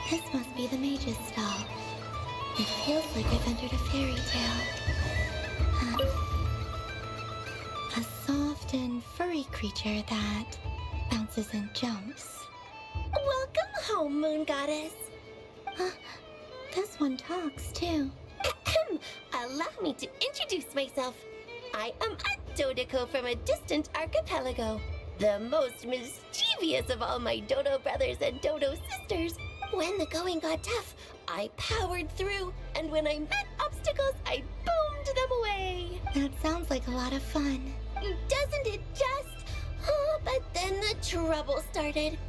This must be the mage's stall. It feels like I've entered a fairy tale. A soft and furry creature that bounces and jumps. Welcome home, Moon Goddess. This one talks, too. Allow me to introduce myself. I am a Dodoco from a distant archipelago, the most mischievous of all my Dodo brothers and Dodo sisters. When the going got tough, I powered through, and when I met obstacles, I boomed them away. That sounds like a lot of fun. Doesn't it just? Oh, but then the trouble started.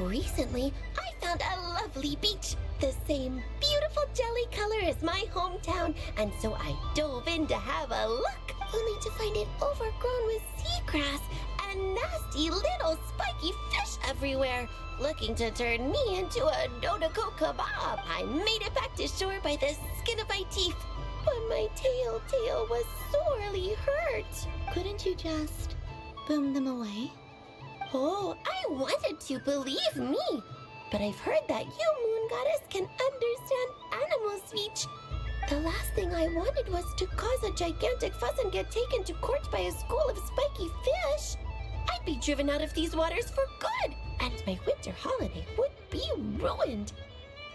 Recently, I found a lovely beach, the same beautiful jelly color as my hometown, and so I dove in to have a look, only to find it overgrown with seagrass and nasty little spiky fish everywhere, looking to turn me into a Dodoco kebab. I made it back to shore by the skin of my teeth, but my tail was sorely hurt. Couldn't you just boom them away? Oh, I wanted to, believe me. But I've heard that you, Moon Goddess, can understand animal speech. The last thing I wanted was to cause a gigantic fuss and get taken to court by a school of spiky fish. I'd be driven out of these waters for good, and my winter holiday would be ruined.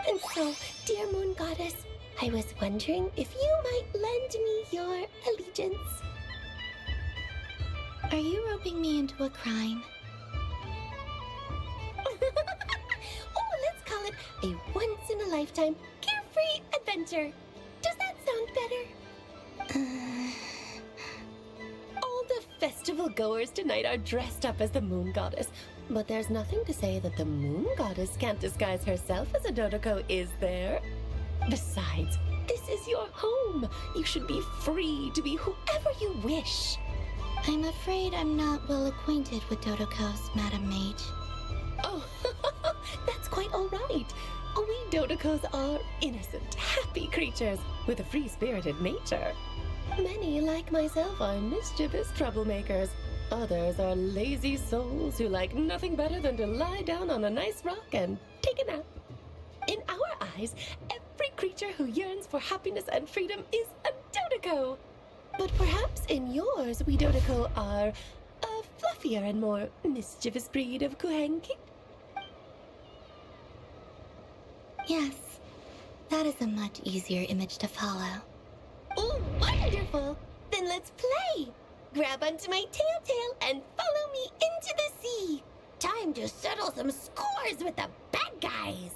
And so, dear Moon Goddess, I was wondering if you might lend me your allegiance. Are you roping me into a crime? Oh, let's call it a once-in-a-lifetime carefree adventure. Does that sound better? All the festival goers tonight are dressed up as the Moon Goddess, but there's nothing to say that the Moon Goddess can't disguise herself as a Dodoco, is there? Besides, this is your home. You should be free to be whoever you wish. I'm afraid I'm not well acquainted with Dodocos, Madam Mage. Oh, that's quite all right. We Dodocos are innocent, happy creatures with a free-spirited nature. Many, like myself, are mischievous troublemakers. Others are lazy souls who like nothing better than to lie down on a nice rock and take a nap. In our eyes, every creature who yearns for happiness and freedom is a Dodoco. But perhaps in yours, we Dodoco are a fluffier and more mischievous breed of Kuhenki. Yes, that is a much easier image to follow. Oh, wonderful! Then let's play! Grab onto my tail and follow me into the sea! Time to settle some scores with the bad guys!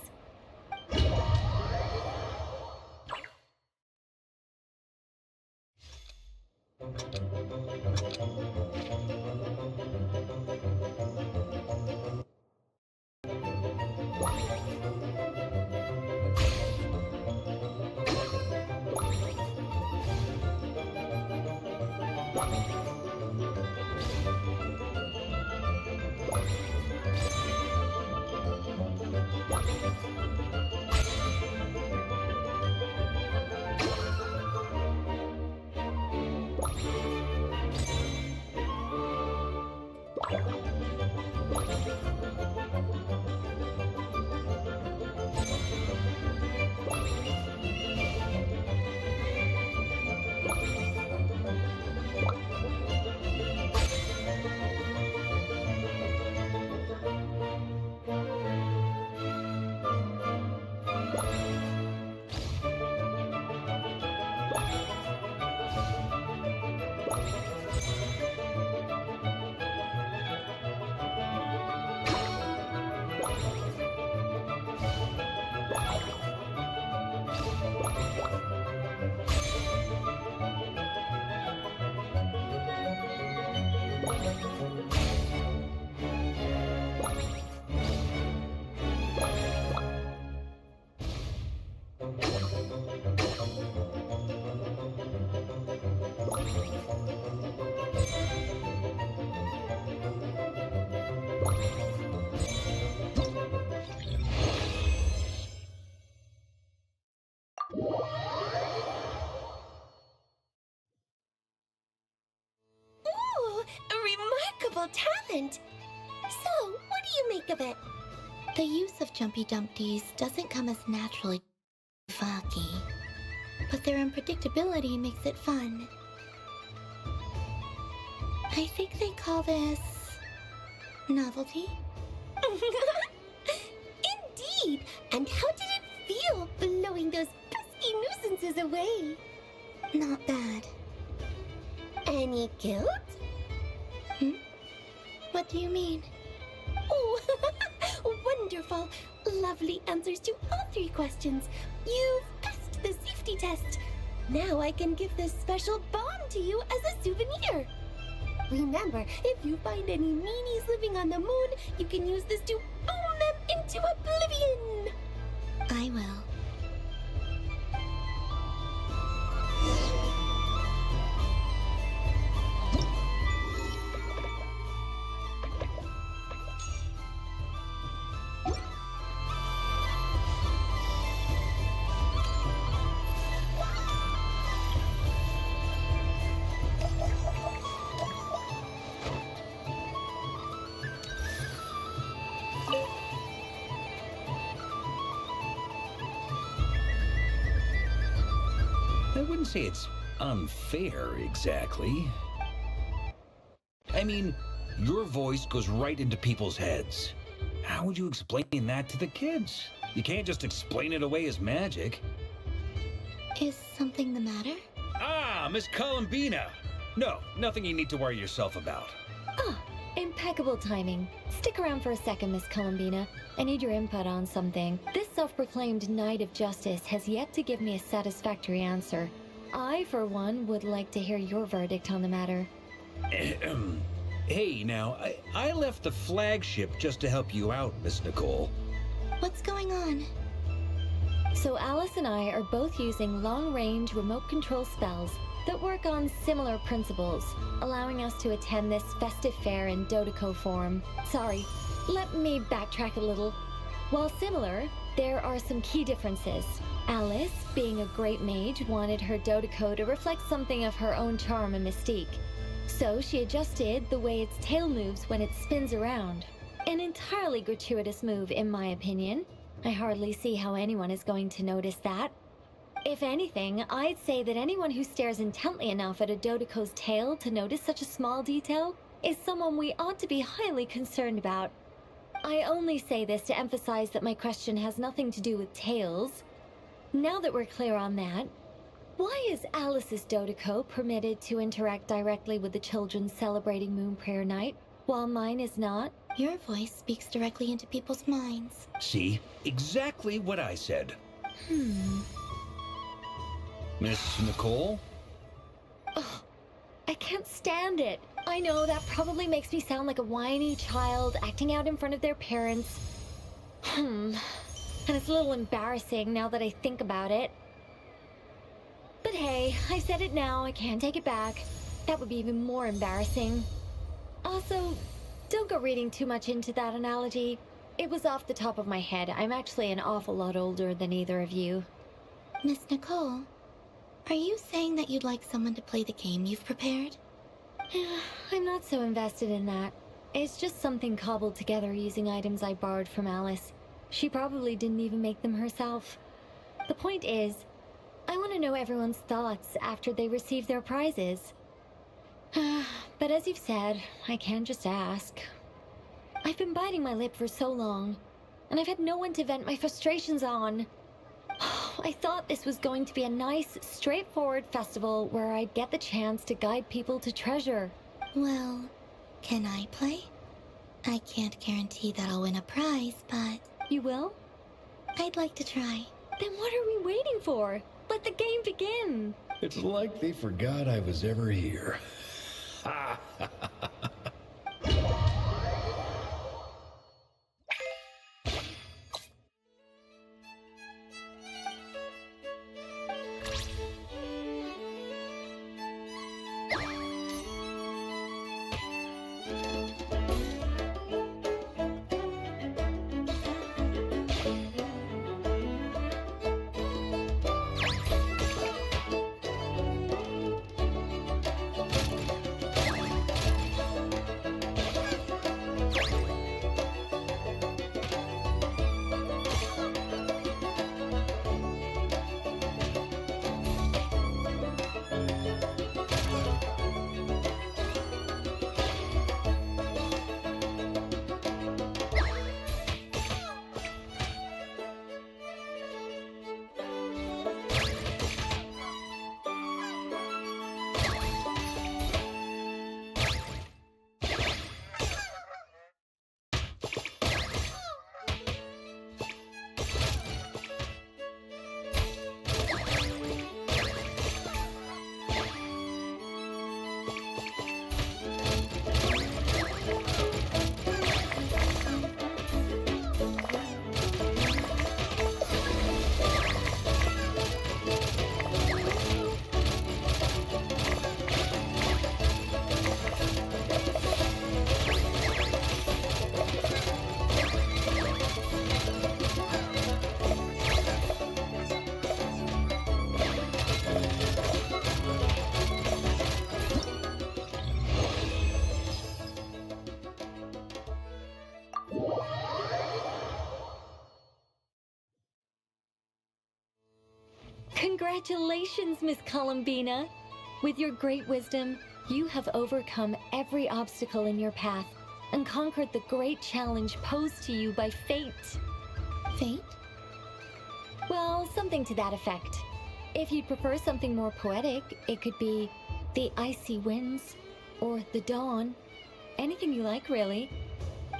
Talent. So, what do you make of it? The use of Jumpy Dumpties doesn't come as naturally fucky, but their unpredictability makes it fun. I think they call this novelty. Indeed! And how did it feel blowing those pesky nuisances away? Not bad. Any guilt? What do you mean? Oh, wonderful! Lovely answers to all 3 questions. You've passed the safety test. Now I can give this special bomb to you as a souvenir. Remember, if you find any meanies living on the moon, you can use this to boom them into oblivion. I will. I wouldn't say it's unfair, exactly. I mean, your voice goes right into people's heads. How would you explain that to the kids? You can't just explain it away as magic. Is something the matter? Ah, Miss Columbina! No, nothing you need to worry yourself about. Ah, impeccable timing. Stick around for a second, Miss Columbina. I need your input on something. This self-proclaimed Knight of Justice has yet to give me a satisfactory answer. I, for one, would like to hear your verdict on the matter. Hey, now, I left the flagship just to help you out, Miss Nicole. What's going on? So Alice and I are both using long-range remote control spells that work on similar principles, allowing us to attend this festive fair in Dodoco form. Sorry, let me backtrack a little. While similar, there are some key differences. Alice, being a great mage, wanted her Dodoco to reflect something of her own charm and mystique. So she adjusted the way its tail moves when it spins around. An entirely gratuitous move, in my opinion. I hardly see how anyone is going to notice that. If anything, I'd say that anyone who stares intently enough at a Dodoco's tail to notice such a small detail is someone we ought to be highly concerned about. I only say this to emphasize that my question has nothing to do with tails. Now that we're clear on that, why is Alice's Dodoco permitted to interact directly with the children celebrating Moon Prayer Night, while mine is not? Your voice speaks directly into people's minds. See? Exactly what I said. Miss Nicole? Ugh, I can't stand it. I know that probably makes me sound like a whiny child acting out in front of their parents. And it's a little embarrassing now that I think about it. But hey, I said it now, I can't take it back. That would be even more embarrassing. Also, don't go reading too much into that analogy. It was off the top of my head. I'm actually an awful lot older than either of you. Miss Nicole, are you saying that you'd like someone to play the game you've prepared? I'm not so invested in that. It's just something cobbled together using items I borrowed from Alice. She probably didn't even make them herself. The point is, I want to know everyone's thoughts after they receive their prizes. But as you've said, I can't just ask. I've been biting my lip for so long, and I've had no one to vent my frustrations on. I thought this was going to be a nice, straightforward festival where I'd get the chance to guide people to treasure. Well, can I play? I can't guarantee that I'll win a prize, but You will? I'd like to try. Then what are we waiting for? Let the game begin! It's like they forgot I was ever here. Congratulations, Miss Columbina! With your great wisdom, you have overcome every obstacle in your path and conquered the great challenge posed to you by fate. Fate? Well, something to that effect. If you'd prefer something more poetic, it could be the icy winds or the dawn. Anything you like, really.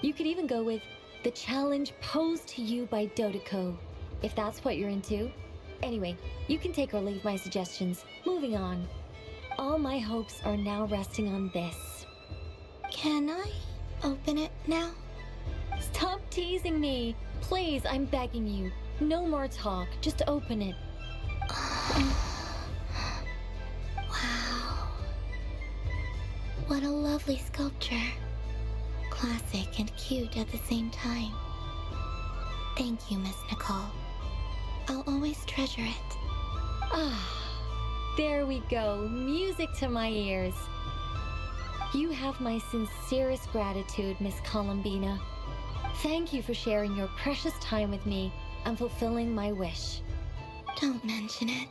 You could even go with the challenge posed to you by Dodeko, if that's what you're into. Anyway, you can take or leave my suggestions. Moving on. All my hopes are now resting on this. Can I open it now? Stop teasing me! Please, I'm begging you. No more talk. Just open it. Wow. What a lovely sculpture. Classic and cute at the same time. Thank you, Miss Nicole. I'll always treasure it. Ah, there we go. Music to my ears. You have my sincerest gratitude, Miss Columbina. Thank you for sharing your precious time with me and fulfilling my wish. Don't mention it.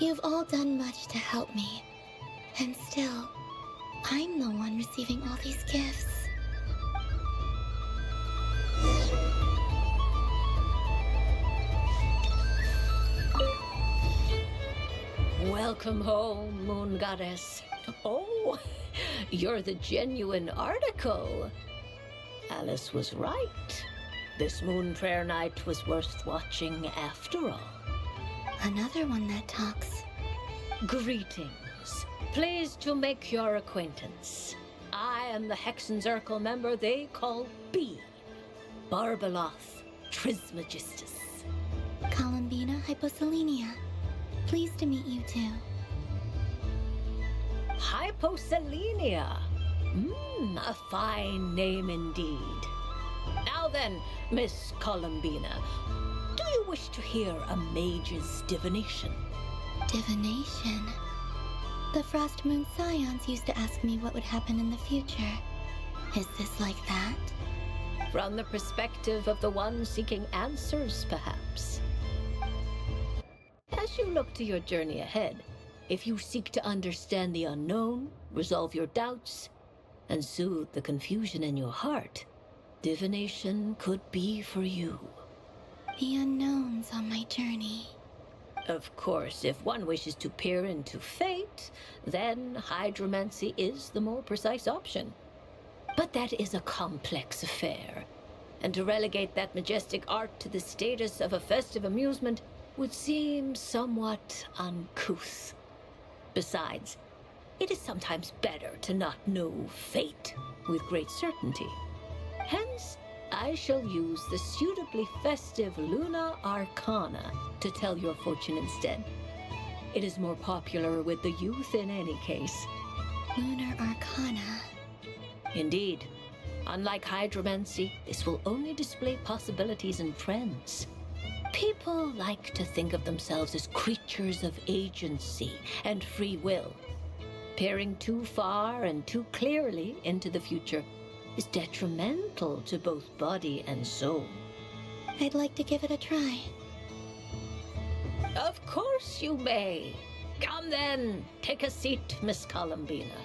You've all done much to help me. And still, I'm the one receiving all these gifts. Welcome home, Moon Goddess. Oh, you're the genuine article. Alice was right. This moon prayer night was worth watching after all. Another one that talks. Greetings. Pleased to make your acquaintance. I am the Hexenzirkel member they call B. Barbeloth Trismegistus. Columbina Hyposelenia. Pleased to meet you too. Hyposelenia. A fine name indeed. Now then, Miss Columbina, do you wish to hear a mage's divination? Divination. The Frost Moon Scions used to ask me what would happen in the future. Is this like that? From the perspective of the one seeking answers, perhaps. As you look to your journey ahead, if you seek to understand the unknown, resolve your doubts, and soothe the confusion in your heart, divination could be for you. The unknowns on my journey. Of course, if one wishes to peer into fate, then hydromancy is the more precise option. But that is a complex affair, and to relegate that majestic art to the status of a festive amusement would seem somewhat uncouth. Besides, it is sometimes better to not know fate with great certainty. Hence, I shall use the suitably festive Luna Arcana to tell your fortune instead. It is more popular with the youth in any case. Lunar Arcana. Indeed. Unlike hydromancy, this will only display possibilities and trends. People like to think of themselves as creatures of agency and free will. Peering too far and too clearly into the future is detrimental to both body and soul. I'd like to give it a try. Of course you may. Come then, take a seat, Miss Columbina.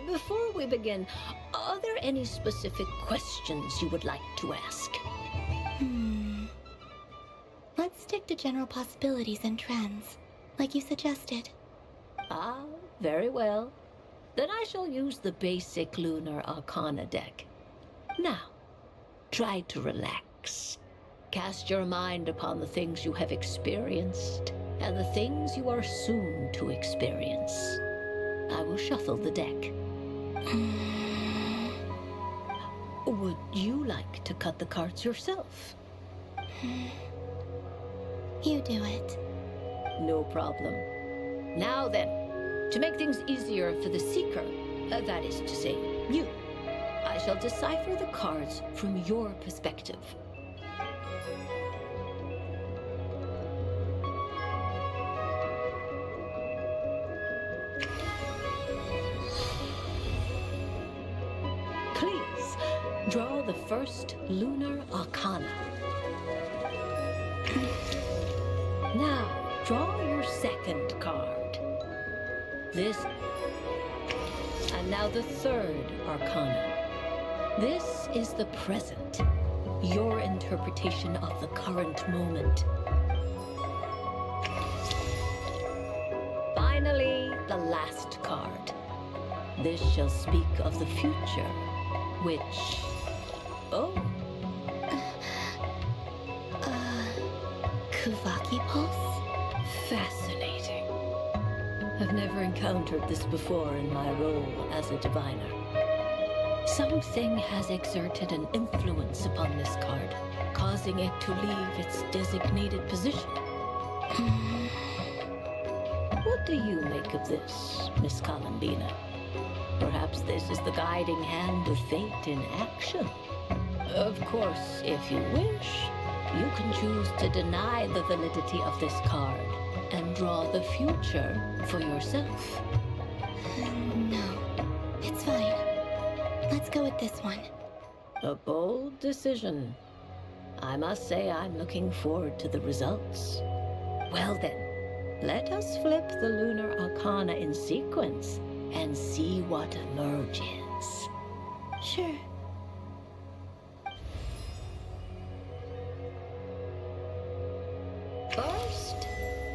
Before we begin, are there any specific questions you would like to ask? Let's stick to general possibilities and trends, like you suggested. Ah, very well. Then I shall use the basic Lunar Arcana deck. Now, try to relax. Cast your mind upon the things you have experienced and the things you are soon to experience. I will shuffle the deck. Would you like to cut the cards yourself? You do it. No problem. Now then, to make things easier for the seeker, that is to say, you, I shall decipher the cards from your perspective. Please, Draw the first lunar arcana. Now, draw your second card. This. And now the third arcana. This is the present. Your interpretation of the current moment. Finally, the last card. This shall speak of the future, which... Oh, Kuvaki Pulse? fascinating. I've never encountered this before in my role as a diviner. Something has exerted an influence upon this card, causing it to leave its designated position. What do you make of this, Miss Columbina? Perhaps this is the guiding hand of fate in action. Of course, if you wish, you can choose to deny the validity of this card and draw the future for yourself. No, it's fine. Let's go with this one. A bold decision. I must say I'm looking forward to the results. Well then, let us flip the lunar arcana in sequence and see what emerges. Sure. First,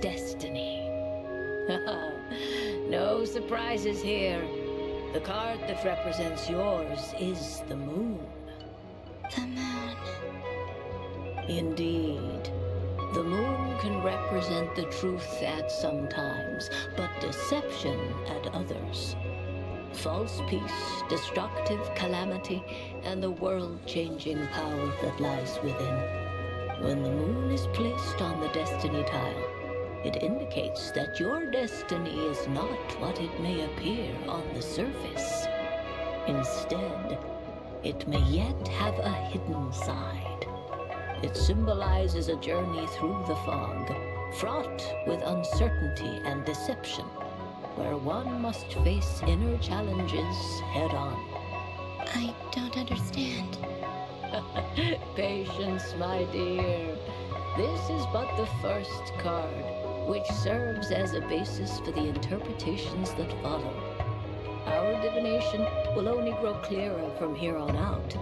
destiny. No surprises here. The card that represents yours is the moon. The moon. Indeed. The moon can represent the truth at some times, but deception at others. False peace, destructive calamity, and the world-changing power that lies within. When the moon is placed on the destiny tile, it indicates that your destiny is not what it may appear on the surface. Instead, it may yet have a hidden side. It symbolizes a journey through the fog, fraught with uncertainty and deception, where one must face inner challenges head-on. I don't understand. Patience, my dear. This is but the first card, which serves as a basis for the interpretations that follow. Our divination will only grow clearer from here on out.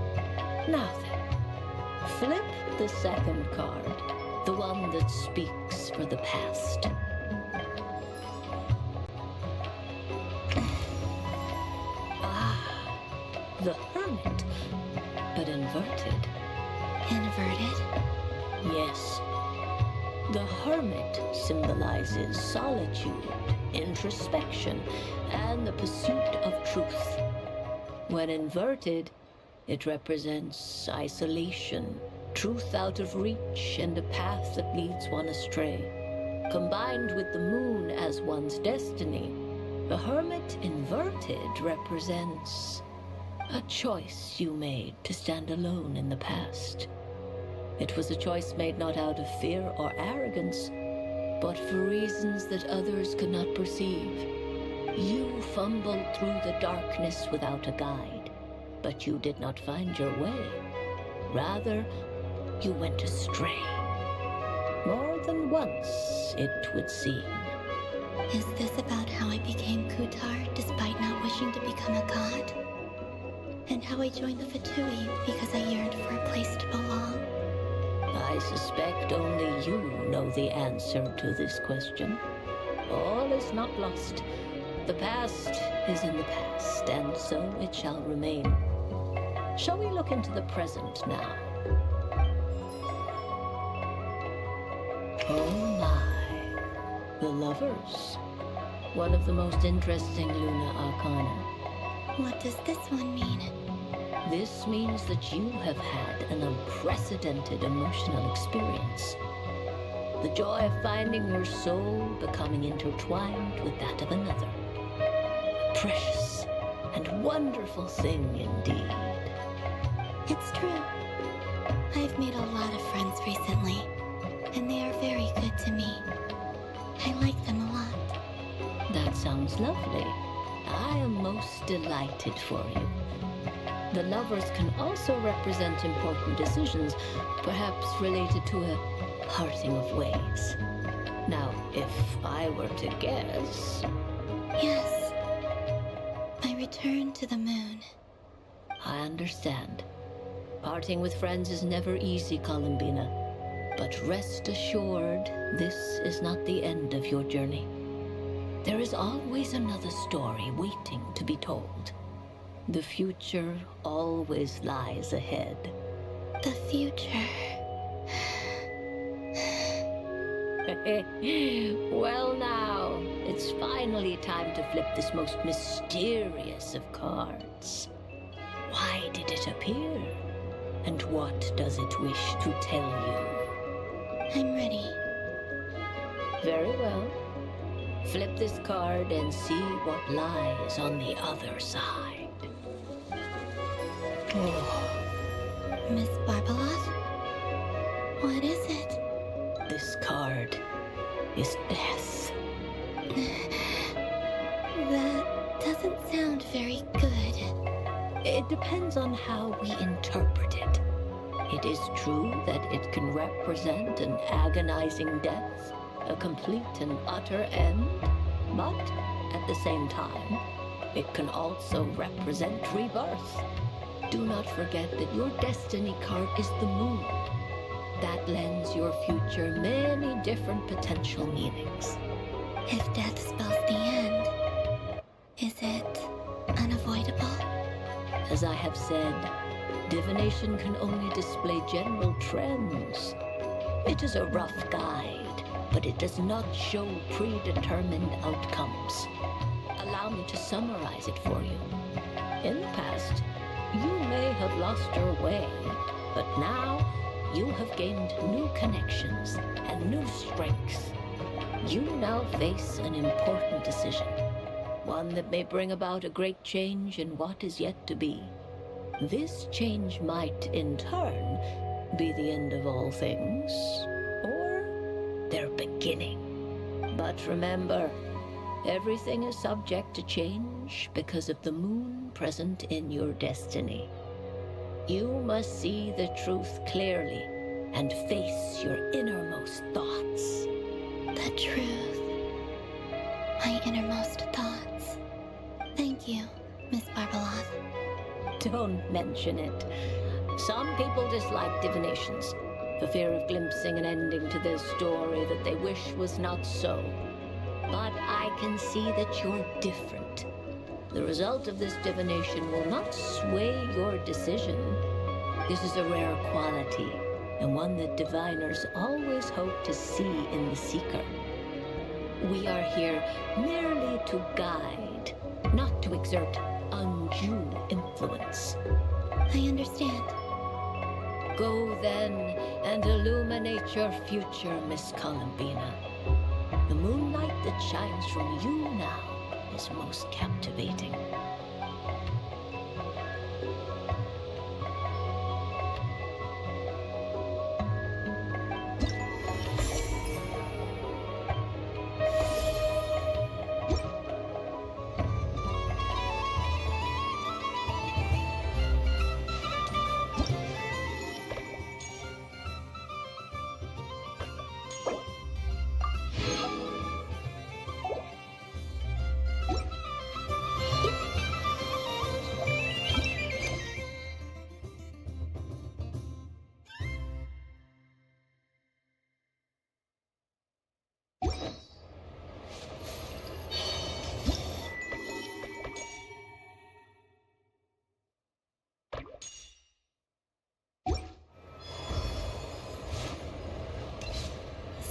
Now then, flip the second card, the one that speaks for the past. The Hermit, but inverted. Inverted? Yes. The Hermit symbolizes solitude, introspection, and the pursuit of truth. When inverted, it represents isolation, truth out of reach, and a path that leads one astray. Combined with the moon as one's destiny, the Hermit inverted represents a choice you made to stand alone in the past. It was a choice made not out of fear or arrogance, but for reasons that others could not perceive. You fumbled through the darkness without a guide, but you did not find your way. Rather, you went astray. More than once, it would seem. Is this about how I became Kutar despite not wishing to become a god? And how I joined the Fatui because I yearned for a place to belong? I suspect only you know the answer to this question. All is not lost. The past is in the past, and so it shall remain. Shall we look into the present now? Oh my. The Lovers. One of the most interesting lunar arcana. What does this one mean? This means that you have had an unprecedented emotional experience. The joy of finding your soul becoming intertwined with that of another. A precious and wonderful thing indeed. It's true. I've made a lot of friends recently, and they are very good to me. I like them a lot. That sounds lovely. I am most delighted for you. The lovers can also represent important decisions, perhaps related to a parting of ways. Now, if I were to guess... Yes. I return to the moon. I understand. Parting with friends is never easy, Columbina. But rest assured, this is not the end of your journey. There is always another story waiting to be told. The future always lies ahead. The future. Well now, it's finally time to flip this most mysterious of cards. Why did it appear? And what does it wish to tell you? I'm ready. Very well. Flip this card and see what lies on the other side. Oh, Miss Barbalot? What is it? this card is death. That doesn't sound very good. It depends on how we interpret it. It is true that it can represent an agonizing death, a complete and utter end, but at the same time, it can also represent rebirth. Do not forget that your destiny card is the moon. That lends your future many different potential meanings. If death spells the end, is it unavoidable? As I have said, divination can only display general trends. It is a rough guide, but it does not show predetermined outcomes. Allow me to summarize it for you. In the past, you may have lost your way, but now you have gained new connections and new strengths. You now face an important decision, one that may bring about a great change in what is yet to be. This change might, in turn, be the end of all things, or their beginning. But remember, everything is subject to change because of the moon present in your destiny. You must see the truth clearly and face your innermost thoughts. The truth. My innermost thoughts. Thank you, Miss Barbalot. Don't mention it. Some people dislike divinations, for fear of glimpsing an ending to their story that they wish was not so. But I can see that you're different. The result of this divination will not sway your decision. This is a rare quality, and one that diviners always hope to see in the seeker. We are here merely to guide, not to exert undue influence. I understand. Go then and illuminate your future, Miss Columbina. The moonlight that shines from you now is most captivating.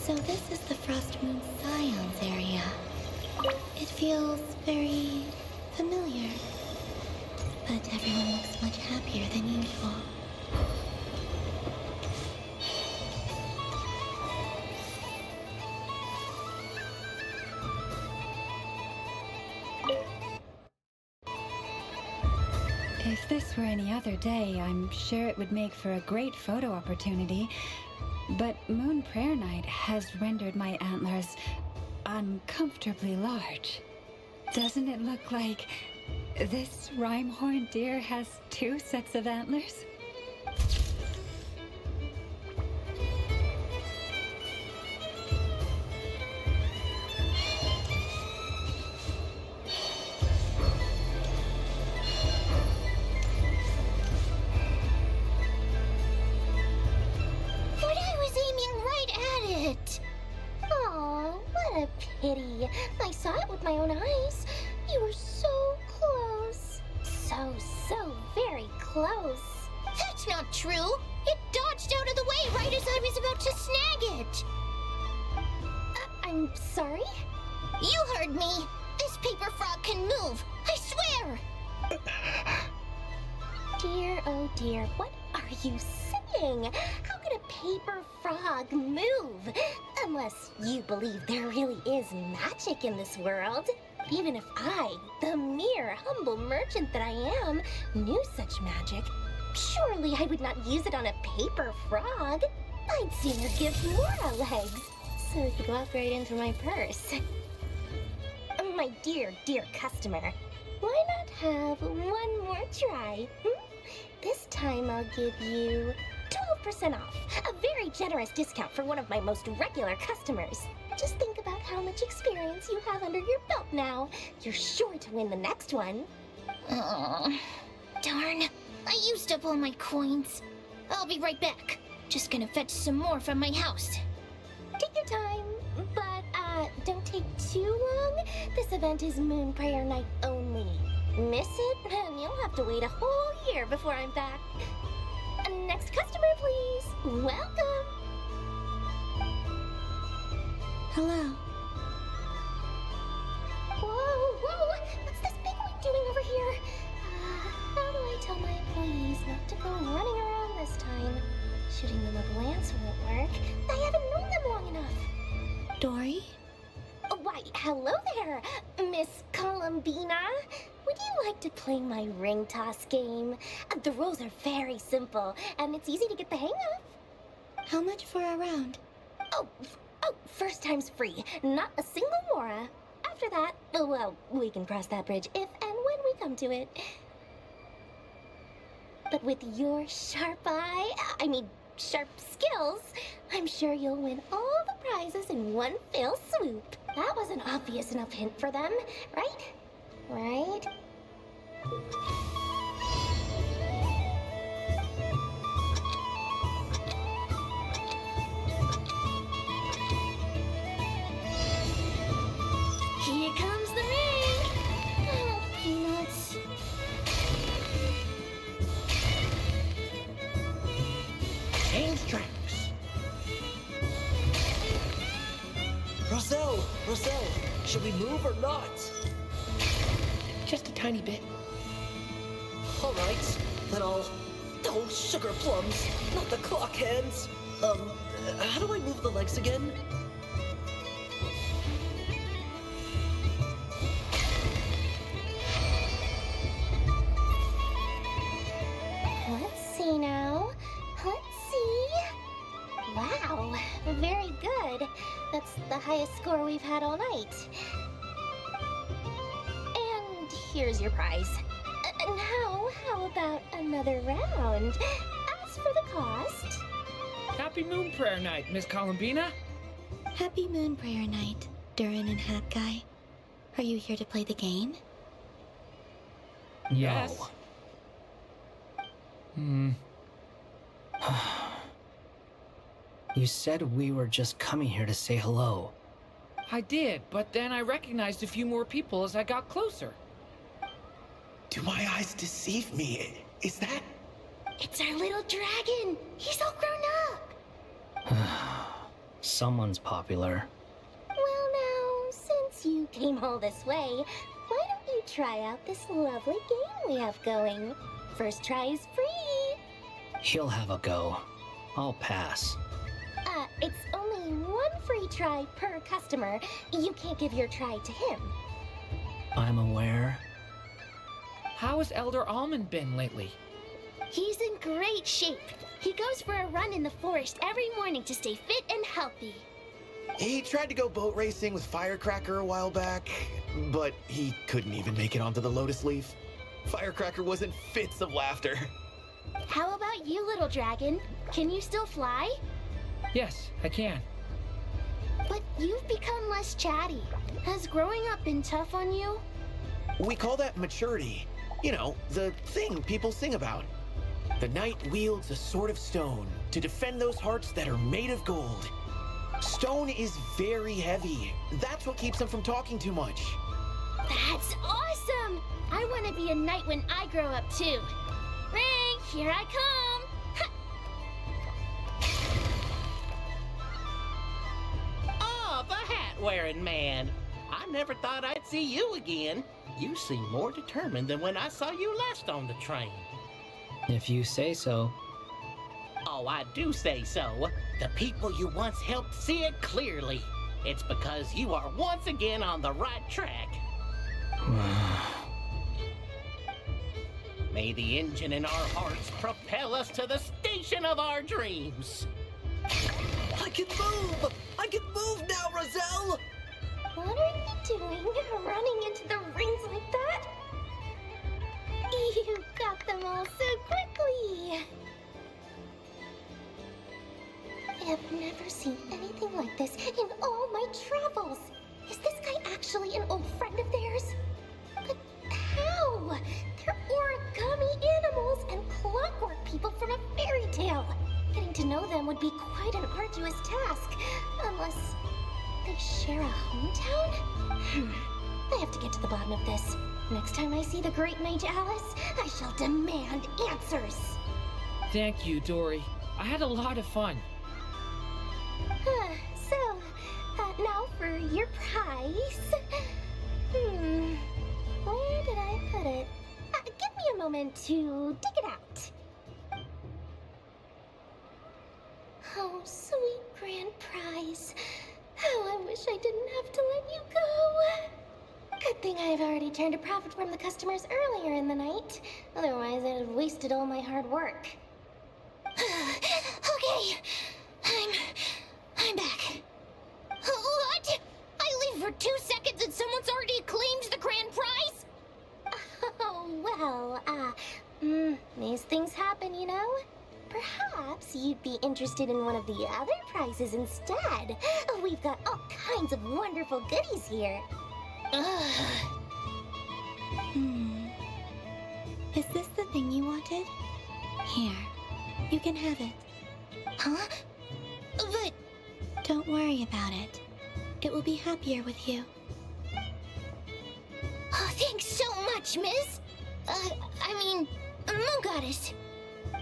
So this is the Frost Moon Scions area. It feels very familiar. But everyone looks much happier than usual. If this were any other day, I'm sure it would make for a great photo opportunity. But Moon Prayer Night has rendered my antlers uncomfortably large. Doesn't it look like This rhyme-horned deer has 2 sets of antlers? But I was aiming right at it! Aw, what a pity. I saw it with my own eyes. You were so close. So very close. That's not true. It dodged out of the way right as I was about to snag it. I'm sorry? You heard me. This paper frog can move. I swear. Dear, oh dear, what are you saying? How could a paper frog move? Unless you believe there really is magic in this world. Even if I, the mere humble merchant that I am, knew such magic, surely I would not use it on a paper frog. I'd sooner give Mora legs, so it could walk right into my purse. My dear, dear customer, why not have one more try? This time I'll give you 12% off, a very generous discount for one of my most regular customers. Just think about how much experience you have under your belt now. You're sure to win the next one. Oh, darn. I used up all my coins. I'll be right back. Just gonna fetch some more from my house. Take your time, but don't take too long. This event is Moon Prayer Night only. Miss it, and you'll have to wait a whole year before I'm back. Next customer, please. Welcome. Hello. Whoa, what's this big one doing over here? How do I tell my employees not to go running around this time? Shooting them a glance won't work. I haven't known them long enough. Dory? Why, hello there, Miss Columbina. Would you like to play my ring toss game? The rules are very simple, and it's easy to get the hang of. How much for a round? Oh, first time's free. Not a single Mora. After that, well, we can cross that bridge if and when we come to it. But with your sharp sharp skills, I'm sure you'll win all the prizes in one fell swoop. That was an obvious enough hint for them, right? Right? Here comes the ring! Oh, peanuts. Change tracks. Roselle, should we move or not? Just a tiny bit. All right, then I'll... Oh, sugar plums, not the clock hands. How do I move the legs again? Let's see now. Let's see. Wow, very good. That's the highest score we've had all night. And here's your prize. Now, how about another round? As for the cost... Happy Moon Prayer Night, Miss Columbina. Happy Moon Prayer Night, Durin and Hat Guy. Are you here to play the game? Yes. You said we were just coming here to say hello. I did, but then I recognized a few more people as I got closer. Do my eyes deceive me? Is that... It's our little dragon! He's all grown up! Someone's popular. Well now, since you came all this way, why don't you try out this lovely game we have going? First try is free! He'll have a go. I'll pass. It's only one free try per customer. You can't give your try to him. I'm aware. How has Elder Almond been lately? He's in great shape. He goes for a run in the forest every morning to stay fit and healthy. He tried to go boat racing with Firecracker a while back, but he couldn't even make it onto the Lotus Leaf. Firecracker was in fits of laughter. How about you, little dragon? Can you still fly? Yes, I can. But you've become less chatty. Has growing up been tough on you? We call that maturity. You know, the thing people sing about. The knight wields a sword of stone to defend those hearts that are made of gold. Stone is very heavy. That's what keeps them from talking too much. That's awesome! I want to be a knight when I grow up too. Ring, here I come! Oh, the hat-wearing man. I never thought I'd see you again. You seem more determined than when I saw you last on the train. If you say so. Oh, I do say so. The people you once helped see it clearly. It's because you are once again on the right track. May the engine in our hearts propel us to the station of our dreams. I can move! I can move now, Roselle! What are you doing, running into the rings like that? You got them all so quickly! I have never seen anything like this in all my travels. Is this guy actually an old friend of theirs? But how? They're origami animals and clockwork people from a fairy tale. Getting to know them would be quite an arduous task, unless they share a hometown? I have to get to the bottom of this. Next time I see the great mage Alice, I shall demand answers. Thank you, Dory. I had a lot of fun. So, now for your prize. Where did I put it? Give me a moment to dig it out. Oh, sweet grand prize. How I wish I didn't have to let you go. Good thing I've already turned a profit from the customers earlier in the night. Otherwise, I'd have wasted all my hard work. Okay, I'm back. What? I leave for 2 seconds and someone's already claimed the grand prize? Oh, well, these things happen, you know? Perhaps you'd be interested in one of the other prizes instead. We've got all kinds of wonderful goodies here. Is this the thing you wanted? Here, you can have it. Huh? But... Don't worry about it. It will be happier with you. Oh, thanks so much, Miss. Moon Goddess. Oh,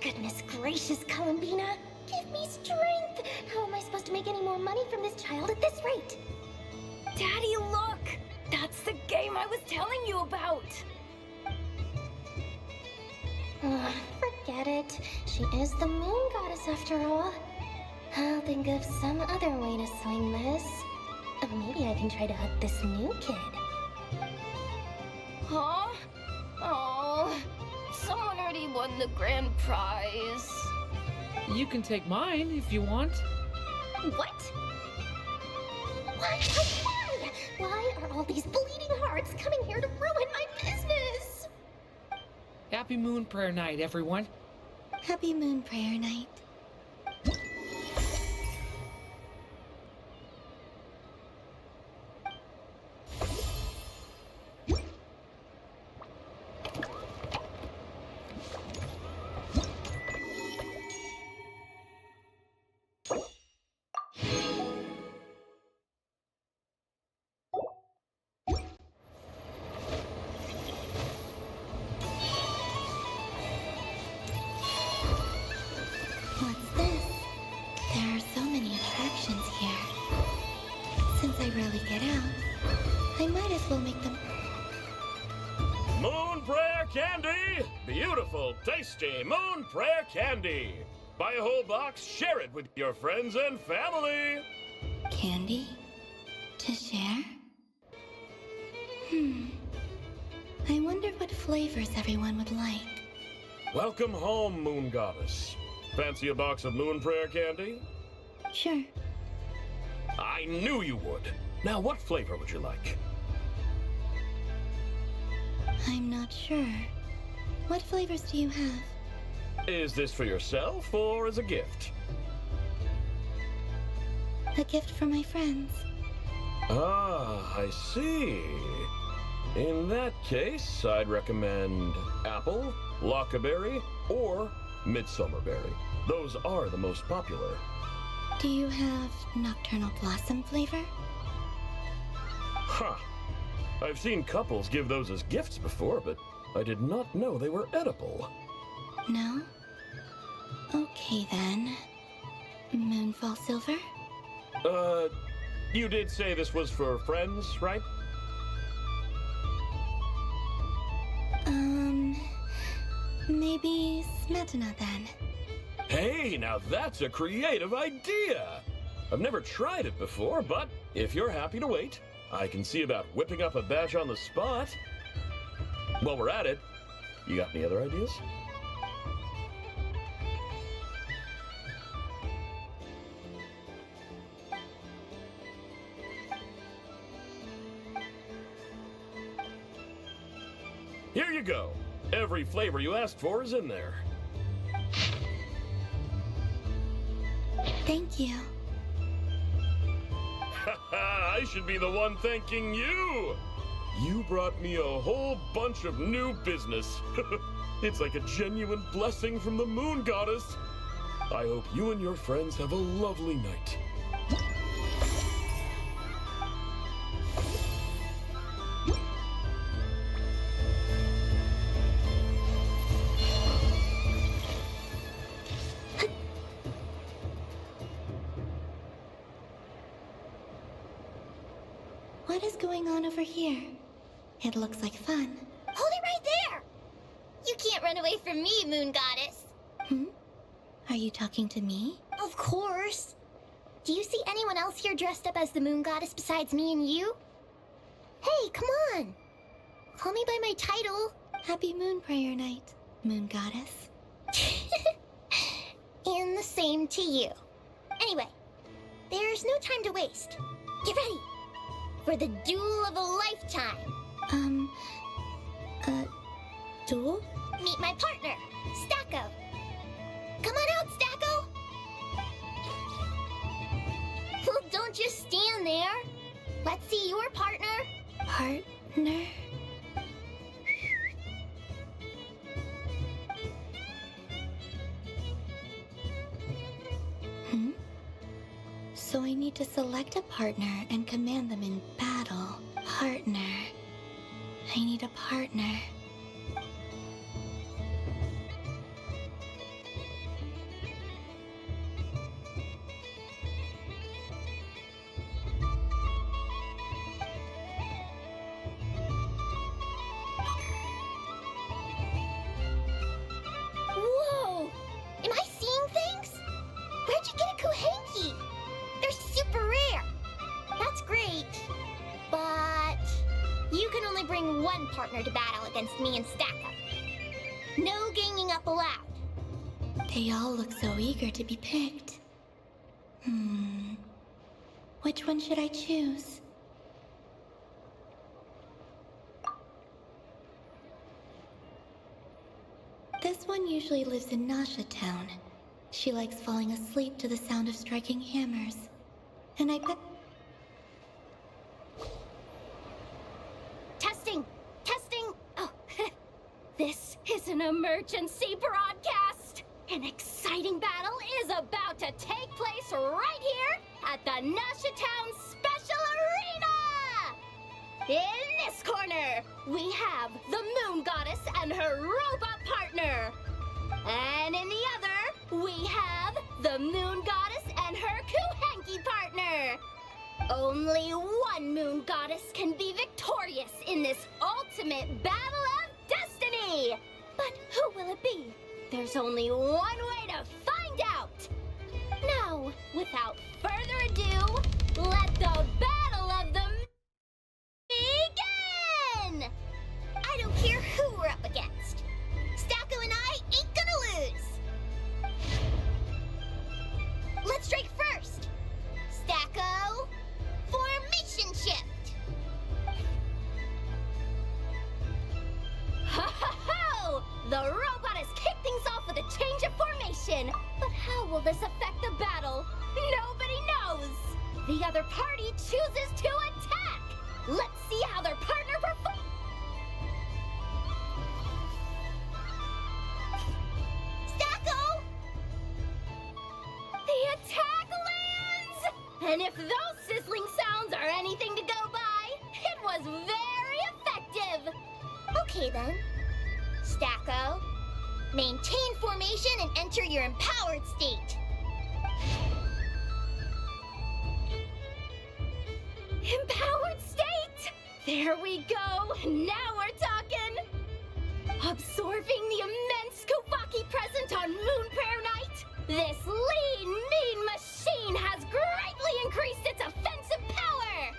goodness gracious, Columbina. Give me strength. How am I supposed to make any more money from this child at this rate? Daddy, look! That's the game I was telling you about! Forget it. She is the Moon Goddess after all. I'll think of some other way to swing this. Maybe I can try to hook this new kid. Huh? Oh, someone already won the grand prize. You can take mine if you want. What? Why? Why are all these bleeding hearts coming here to ruin my business? Happy Moon Prayer Night, everyone. Happy Moon Prayer Night. What's this? There are so many attractions here. Since I rarely get out, I might as well make them... Moon Prayer Candy! Beautiful, tasty Moon Prayer Candy! Buy a whole box, share it with your friends and family! Candy? To share? I wonder what flavors everyone would like. Welcome home, Moon Goddess. Fancy a box of Moon Prayer Candy? Sure. I knew you would. Now, what flavor would you like? I'm not sure. What flavors do you have? Is this for yourself or as a gift? A gift for my friends. Ah, I see. In that case, I'd recommend apple, lockaberry, or midsummerberry. Those are the most popular. Do you have nocturnal blossom flavor? Huh. I've seen couples give those as gifts before, but I did not know they were edible. No? Okay then. Moonfall silver? You did say this was for friends, right? Maybe smetana then. Hey, now that's a creative idea! I've never tried it before, but if you're happy to wait, I can see about whipping up a batch on the spot. While we're at it, you got any other ideas? Here you go. Every flavor you asked for is in there. Thank you. Haha, I should be the one thanking you! You brought me a whole bunch of new business. It's like a genuine blessing from the Moon Goddess. I hope you and your friends have a lovely night. What is going on over here? It looks like fun. Hold it right there! You can't run away from me, Moon Goddess. Are you talking to me? Of course. Do you see anyone else here dressed up as the Moon Goddess besides me and you? Hey, come on. Call me by my title. Happy Moon Prayer Night, Moon Goddess. And the same to you. Anyway, there's no time to waste. Get ready for the duel of a lifetime. Duel? Meet my partner, Stacko. Come on out, Stacko. Well, don't just stand there. Let's see your partner. Partner? So I need to select a partner and command them in battle. Partner. I need a partner. Whoa! Am I seeing things? Where'd you get a Kuhenki? They're super rare. That's great. But you can only bring one partner to battle against me and Stacko. No ganging up allowed. They all look so eager to be picked. Which one should I choose? This one usually lives in Nasha Town. She likes falling asleep to the sound of striking hammers. And I bet... Testing! Testing! Oh, this is an emergency broadcast! An exciting battle is about to take place right here at the Nasha Town Special Arena! In this corner, we have the Moon Goddess and her robot partner. And in the other, we have the Moon Goddess and her Kuhenki partner. Only one Moon Goddess can be victorious in this ultimate battle of destiny. But who will it be? There's only one way to find out. Now, without further ado, let the battle of the begin! I don't care who we're up against. Stacko and I ain't gonna lose. Let's strike first. Stacko, formation shift. will this affect the battle? Nobody knows! The other party chooses to attack! Let's see how their partner performs! Stacko! The attack lands! And if those sizzling sounds are anything to go by, it was very effective! Okay then. Stacko, maintain formation and enter your empowered state. Empowered state! There we go! Now we're talking! Absorbing the immense Kuvaki present on Moon Prayer Night, this lean, mean machine has greatly increased its offensive power!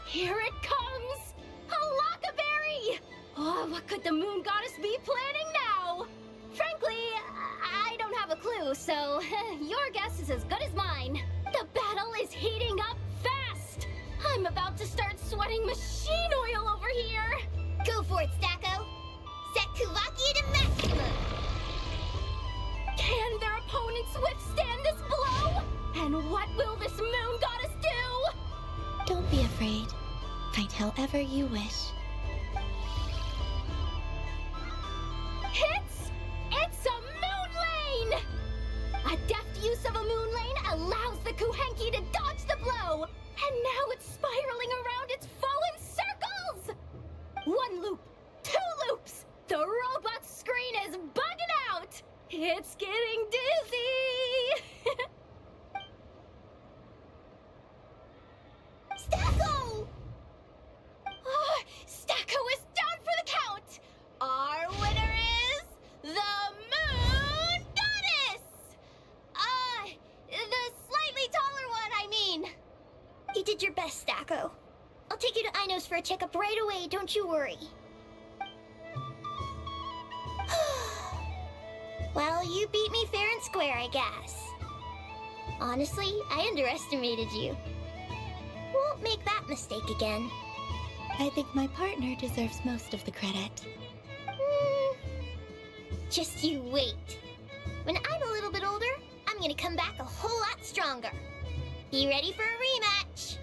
Here it comes! A Lockaberry! Oh, what could the Moon Goddess be planning now? Frankly, I don't have a clue, so your guess is as good as mine. The battle is heating up fast! I'm about to start sweating machine oil over here! Go for it, Stacko! Set Kuvaki to maximum! Can their opponents withstand this blow? And what will this Moon Goddess do? Don't be afraid. Fight however you wish. It's a moon lane! A deft use of a moon lane allows the Kuhenki to dodge the blow! And now it's spiraling around its foe in circles! 1 loop, 2 loops! The robot's screen is bugging out! It's getting dizzy! Stacko! Oh, Stacko is down for the count! Our winner is the Moon Goddess! The slightly taller one, I mean. You did your best, Stacko. I'll take you to Ainos for a checkup right away, don't you worry. Well, you beat me fair and square, I guess. Honestly, I underestimated you. Won't make that mistake again. I think my partner deserves most of the credit. Just you wait. When I'm a little bit older, I'm gonna come back a whole lot stronger. Be ready for a rematch.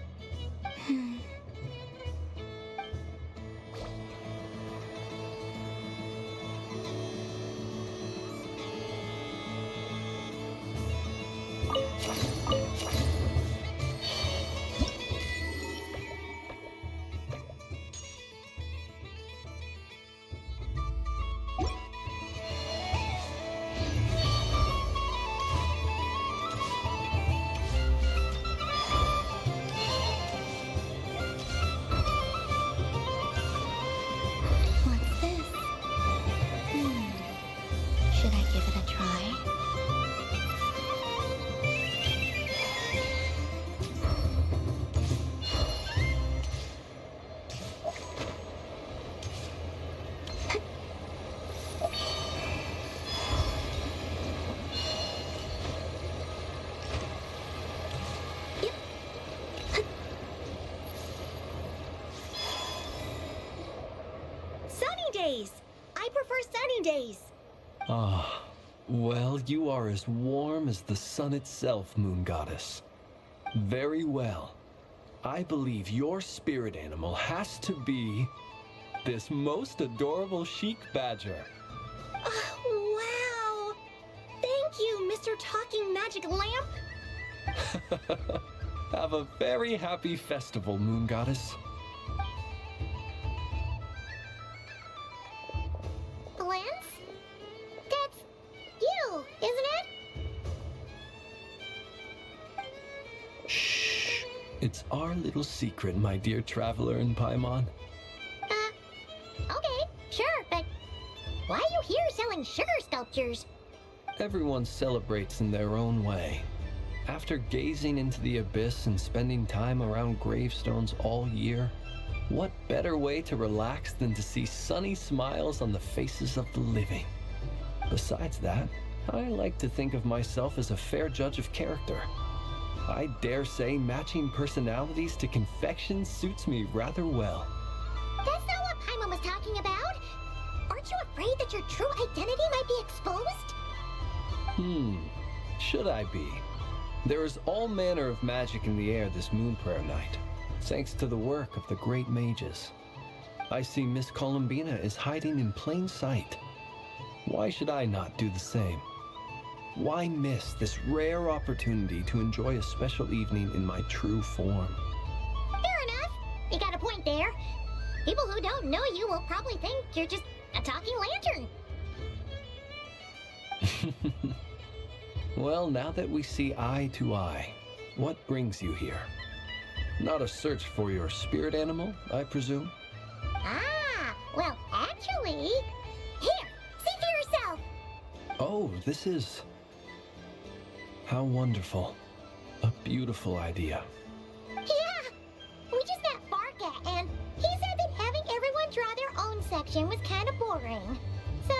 What's this? Should I give it a try? Sunny days! I prefer sunny days. Ah, well, you are as warm as the sun itself, Moon Goddess. Very well. I believe your spirit animal has to be this most adorable chic badger. Wow! Thank you, Mr. Talking Magic Lamp. Have a very happy festival, Moon Goddess. Lance? That's you, isn't it? Shh. It's our little secret, my dear traveler in Paimon. Okay, sure, but why are you here selling sugar sculptures? Everyone celebrates in their own way. After gazing into the abyss and spending time around gravestones all year, what better way to relax than to see sunny smiles on the faces of the living? Besides that, I like to think of myself as a fair judge of character. I dare say matching personalities to confection suits me rather well. That's not what Paimon was talking about. Aren't you afraid that your true identity might be exposed? Should I be? There is all manner of magic in the air this moon prayer night, thanks to the work of the great mages. I see Miss Columbina is hiding in plain sight. Why should I not do the same? Why miss this rare opportunity to enjoy a special evening in my true form? Fair enough. You got a point there. People who don't know you will probably think you're just a talking lantern. Well, now that we see eye to eye, what brings you here? Not a search for your spirit animal, I presume? Ah, well, actually... Here, see for yourself. Oh, this is... How wonderful. A beautiful idea. Yeah, we just met Barca, and he said that having everyone draw their own section was kind of boring. So,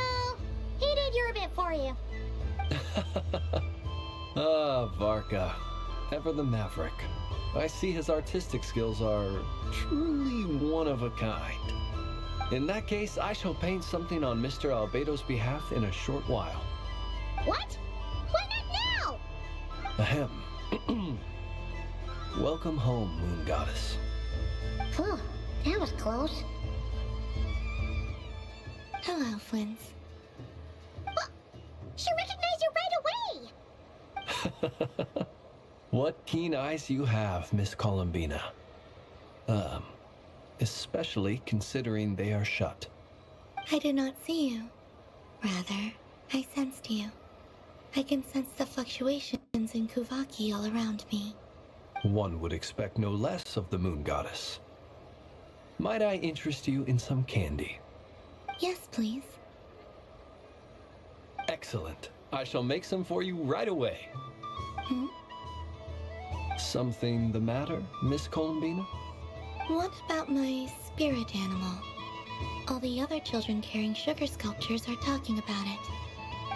he did your bit for you. Ah, Varka. Ever the maverick. I see his artistic skills are truly one of a kind. In that case, I shall paint something on Mr. Albedo's behalf in a short while. What? Why not now? Ahem. Welcome home, Moon Goddess. Phew, that was close. Hello, Flint. She recognized you right away! What keen eyes you have, Miss Columbina. Especially considering they are shut. I did not see you. Rather, I sensed you. I can sense the fluctuations in Kuvaki all around me. One would expect no less of the Moon Goddess. Might I interest you in some candy? Yes, please. Excellent. I shall make some for you right away. Hmm? Something the matter, Miss Columbina? What about my spirit animal? All the other children carrying sugar sculptures are talking about it.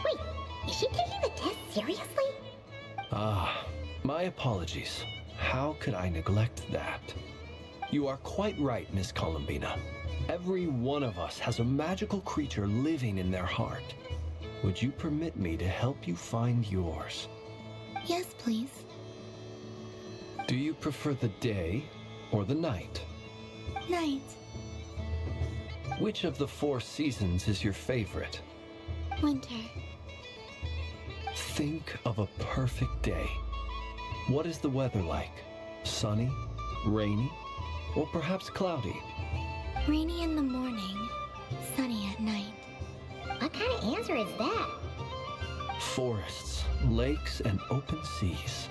Wait, is she taking the test seriously? Ah, my apologies. How could I neglect that? You are quite right, Miss Columbina. Every one of us has a magical creature living in their heart. Would you permit me to help you find yours? Yes, please. Do you prefer the day or the night? Night. Which of the 4 seasons is your favorite? Winter. Think of a perfect day. What is the weather like? Sunny, rainy, or perhaps cloudy? Rainy in the morning, sunny at night. What kind of answer is that? Forests, lakes, and open seas.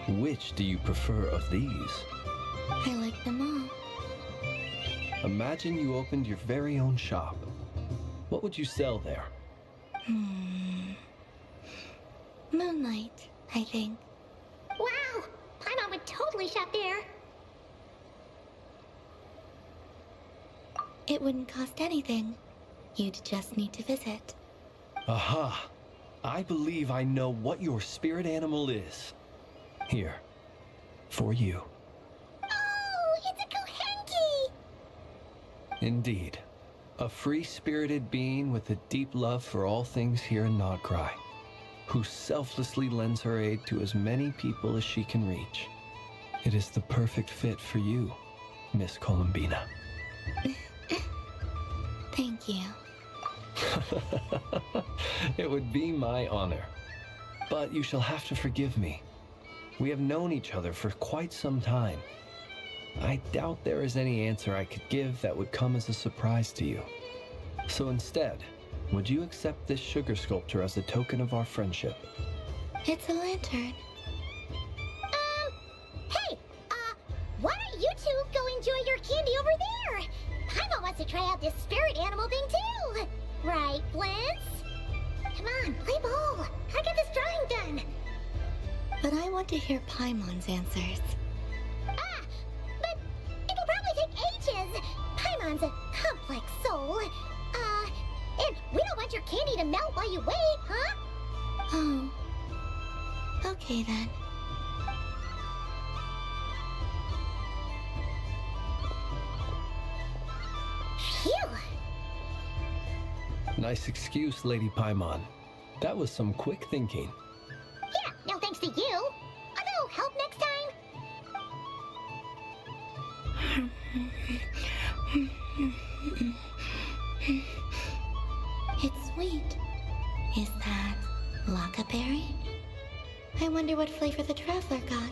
Which do you prefer of these? I like them all. Imagine you opened your very own shop. What would you sell there? Moonlight, I think. Wow! Paimon would totally shop there. It wouldn't cost anything. You'd just need to visit. Aha! I believe I know what your spirit animal is. Here, for you. Oh, it's a Kohenki! Indeed. A free-spirited being with a deep love for all things here in Nodcry, who selflessly lends her aid to as many people as she can reach. It is the perfect fit for you, Miss Columbina. Thank you. It would be my honor. But you shall have to forgive me. We have known each other for quite some time. I doubt there is any answer I could give that would come as a surprise to you. So instead, would you accept this sugar sculpture as a token of our friendship? It's a lantern. Hey, why don't you two go enjoy your candy over there? Paimon wants to try out this spirit animal thing too. Right, Flint's? Come on, play ball. I got this drawing done. But I want to hear Paimon's answers. But it'll probably take ages. Paimon's a complex soul. And we don't want your candy to melt while you wait, huh? Oh. Okay then. Phew. Nice excuse, Lady Paimon. That was some quick thinking. Yeah, No thanks to you. A little help next time? It's sweet. Is that Lockaberry? I wonder what flavor the traveler got.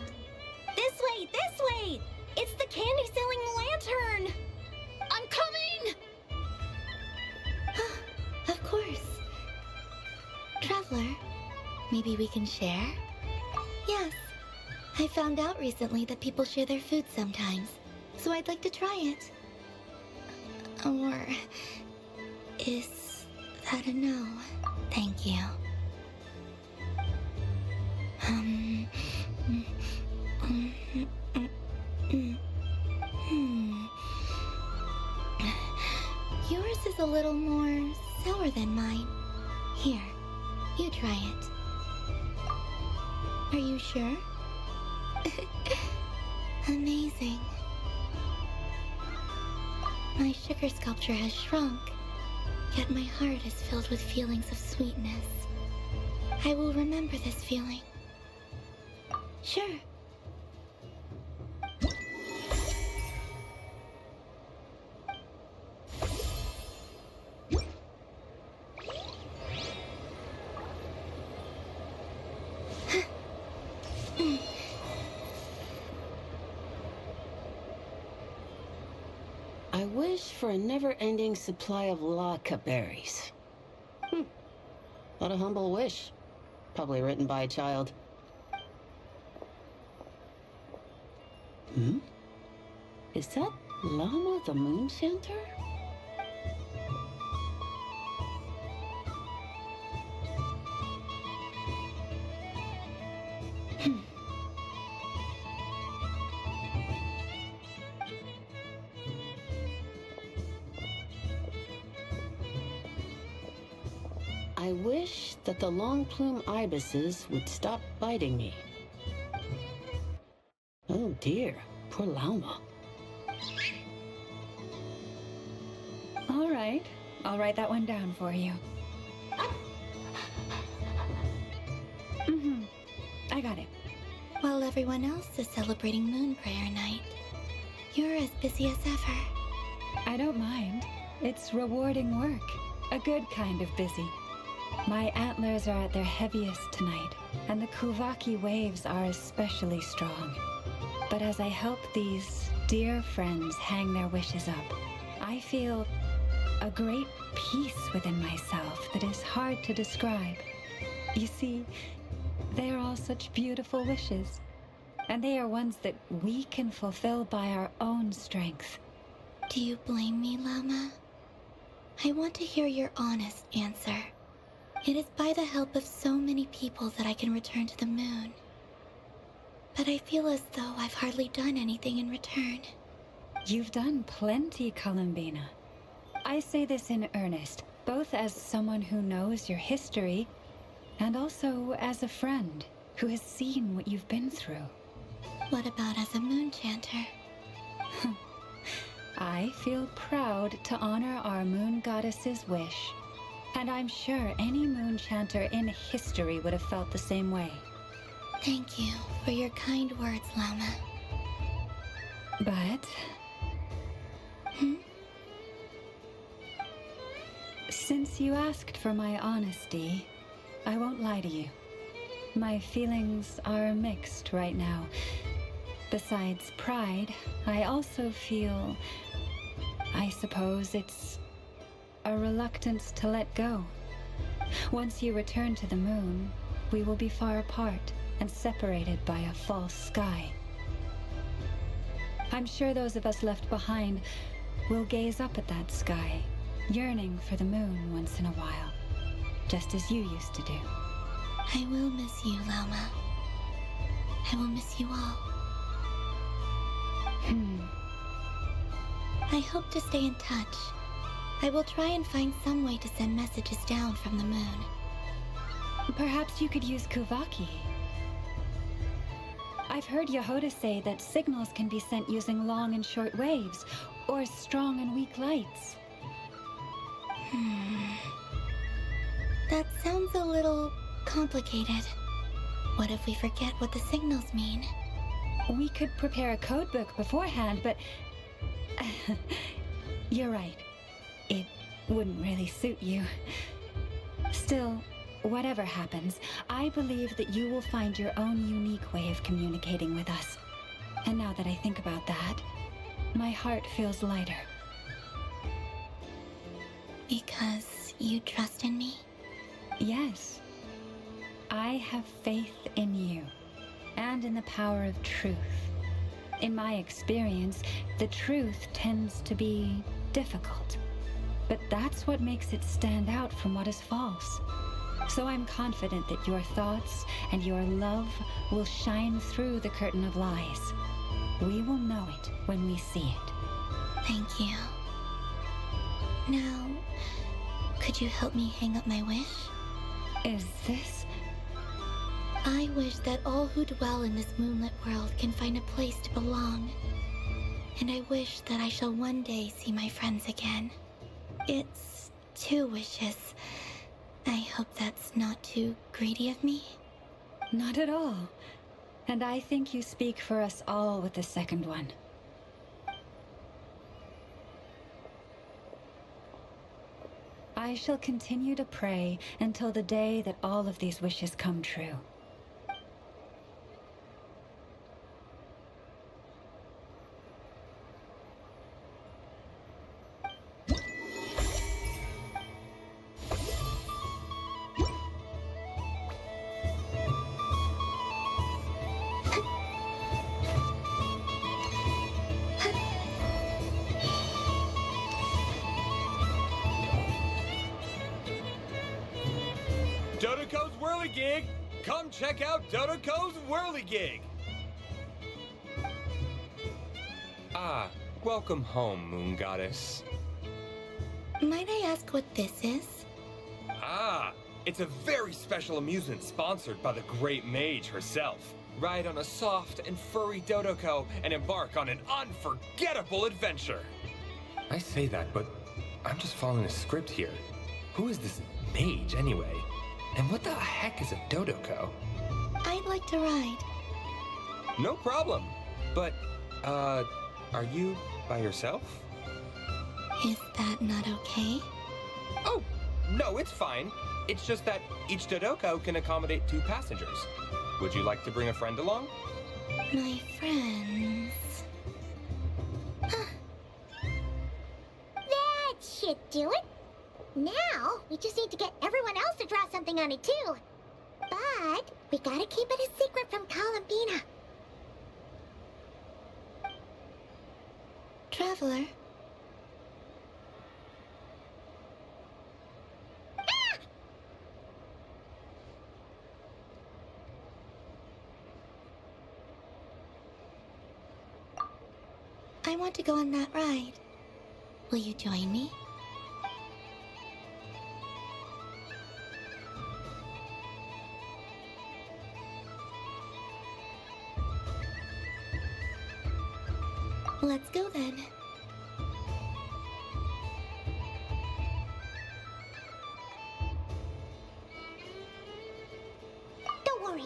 This way! This way! It's the candy-selling lantern! I'm coming! Of course. Traveler, maybe we can share? Yes. I found out recently that people share their food sometimes, so I'd like to try it. Or is that a no? Thank you. Yours is a little more sour than mine. Here, you try it. Are you sure? Amazing. My sugar sculpture has shrunk, yet my heart is filled with feelings of sweetness. I will remember this feeling. Sure. I wish for a never-ending supply of Lockaberries. What a humble wish. Probably written by a child. Is that Llama the Moon Chanter? I wish that the long plume ibises would stop biting me. Oh dear, poor Llama. All right, I'll write that one down for you. I got it. While everyone else is celebrating Moon Prayer Night, you're as busy as ever. I don't mind. It's rewarding work. A good kind of busy. My antlers are at their heaviest tonight, and the Kuvaki waves are especially strong. But as I help these dear friends hang their wishes up, I feel a great peace within myself that is hard to describe. You see, they are all such beautiful wishes, and they are ones that we can fulfill by our own strength. Do you blame me, Llama? I want to hear your honest answer. It is by the help of so many people that I can return to the moon. But I feel as though I've hardly done anything in return. You've done plenty, Columbina. I say this in earnest, both as someone who knows your history, and also as a friend who has seen what you've been through. What about as a moon chanter? I feel proud to honor our moon goddess's wish. And I'm sure any moon chanter in history would have felt the same way. Thank you for your kind words, Llama. But... Since you asked for my honesty, I won't lie to you. My feelings are mixed right now. Besides pride, I also feel... I suppose it's... a reluctance to let go. Once you return to the moon, we will be far apart and separated by a false sky. I'm sure those of us left behind will gaze up at that sky, yearning for the moon once in a while, just as you used to do. I will miss you, Llama. I will miss you all. I hope to stay in touch. I will try and find some way to send messages down from the moon. Perhaps you could use Kuvaki. I've heard Yehoda say that signals can be sent using long and short waves, or strong and weak lights. That sounds a little complicated. What if we forget what the signals mean? We could prepare a codebook beforehand, but... You're right. It wouldn't really suit you. Still, whatever happens, I believe that you will find your own unique way of communicating with us. And now that I think about that, my heart feels lighter. Because you trust in me? Yes. I have faith in you, and in the power of truth. In my experience, the truth tends to be difficult, but that's what makes it stand out from what is false. So I'm confident that your thoughts and your love will shine through the curtain of lies. We will know it when we see it. Thank you. Now, could you help me hang up my wish? Is this? I wish that all who dwell in this moonlit world can find a place to belong. And I wish that I shall one day see my friends again. It's 2 wishes. I hope that's not too greedy of me. Not at all. And I think you speak for us all with the second one. I shall continue to pray until the day that all of these wishes come true. Dodoko's Whirligig! Come check out Dodoko's Whirligig! Ah, welcome home, Moon Goddess. Might I ask what this is? Ah, it's a very special amusement sponsored by the great mage herself. Ride on a soft and furry Dodoko and embark on an unforgettable adventure. I say that, but I'm just following a script here. Who is this mage, anyway? And what the heck is a Dodoko? I'd like to ride. No problem. But, are you by yourself? Is that not okay? Oh, no, it's fine. It's just that each Dodoko can accommodate 2 passengers. Would you like to bring a friend along? My friends... That should do it. Now, we just need to get everyone else to draw something on it too. But we gotta keep it a secret from Columbina. Traveler? I want to go on that ride. Will you join me? Let's go then. Don't worry.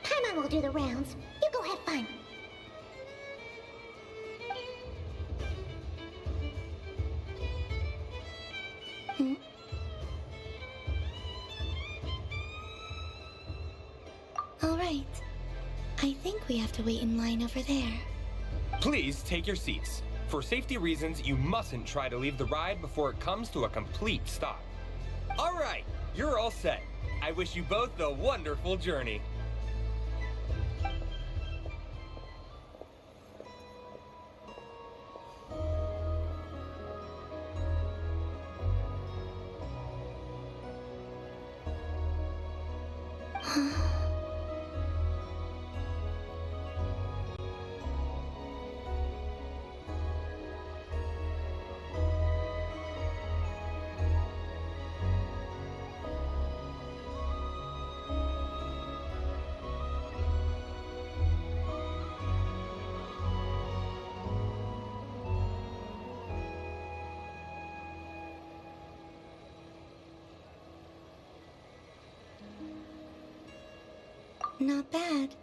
Paimon will do the rounds. You go have fun. All right. I think we have to wait in line over there. Please take your seats. For safety reasons, you mustn't try to leave the ride before it comes to a complete stop. All right, you're all set. I wish you both a wonderful journey. Not bad.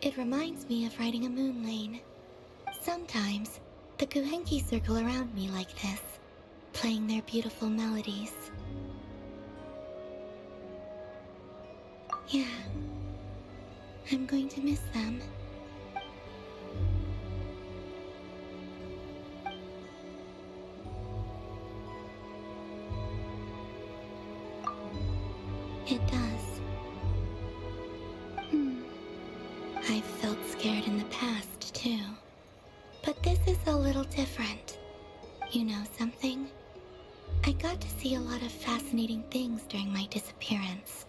It reminds me of riding a moon lane. Sometimes, the Kuhenki circle around me like this, playing their beautiful melodies. Yeah, I'm going to miss them. It does. I've felt scared in the past, too. But this is a little different. You know something? I got to see a lot of fascinating things during my disappearance.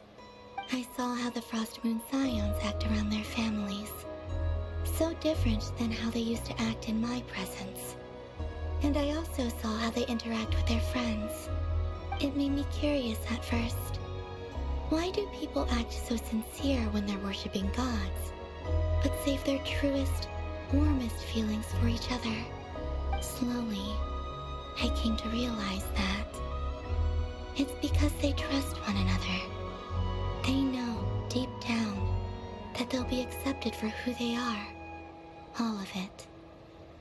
I saw how the Frost Moon Scions act around their families. So different than how they used to act in my presence. And I also saw how they interact with their friends. It made me curious at first. Why do people act so sincere when they're worshipping gods, but save their truest, warmest feelings for each other? Slowly, I came to realize that it's because they trust one another. They know, deep down, that they'll be accepted for who they are. All of it.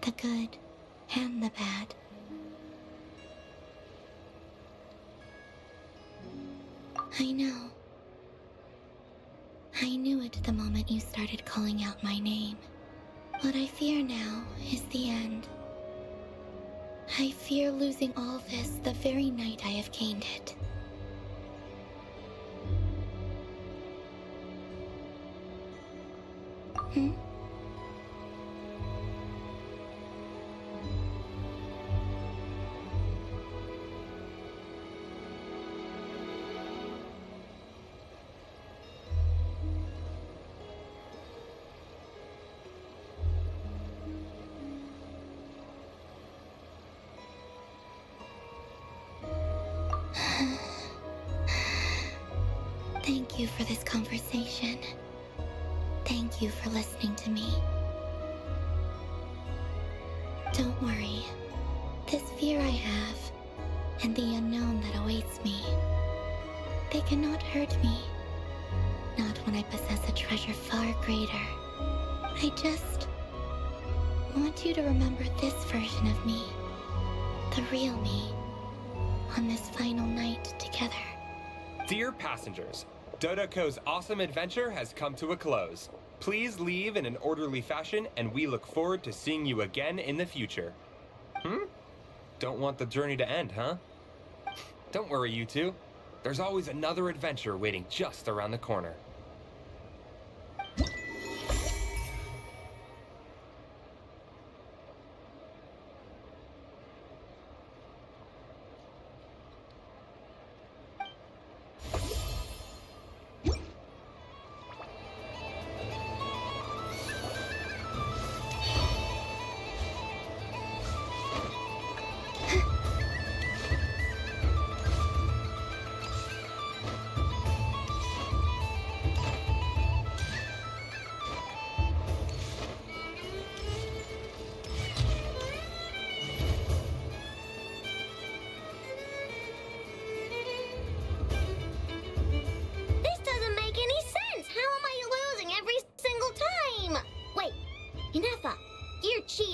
The good and the bad. I know. I knew it the moment you started calling out my name. What I fear now is the end. I fear losing all this the very night I have gained it. Thank you for this conversation. Thank you for listening to me. Don't worry. This fear I have, and the unknown that awaits me, they cannot hurt me. Not when I possess a treasure far greater. I just want you to remember this version of me. The real me. On this final night together. Dear passengers, Dodoko's awesome adventure has come to a close. Please leave in an orderly fashion, and we look forward to seeing you again in the future. Don't want the journey to end, huh? Don't worry, you two. There's always another adventure waiting just around the corner.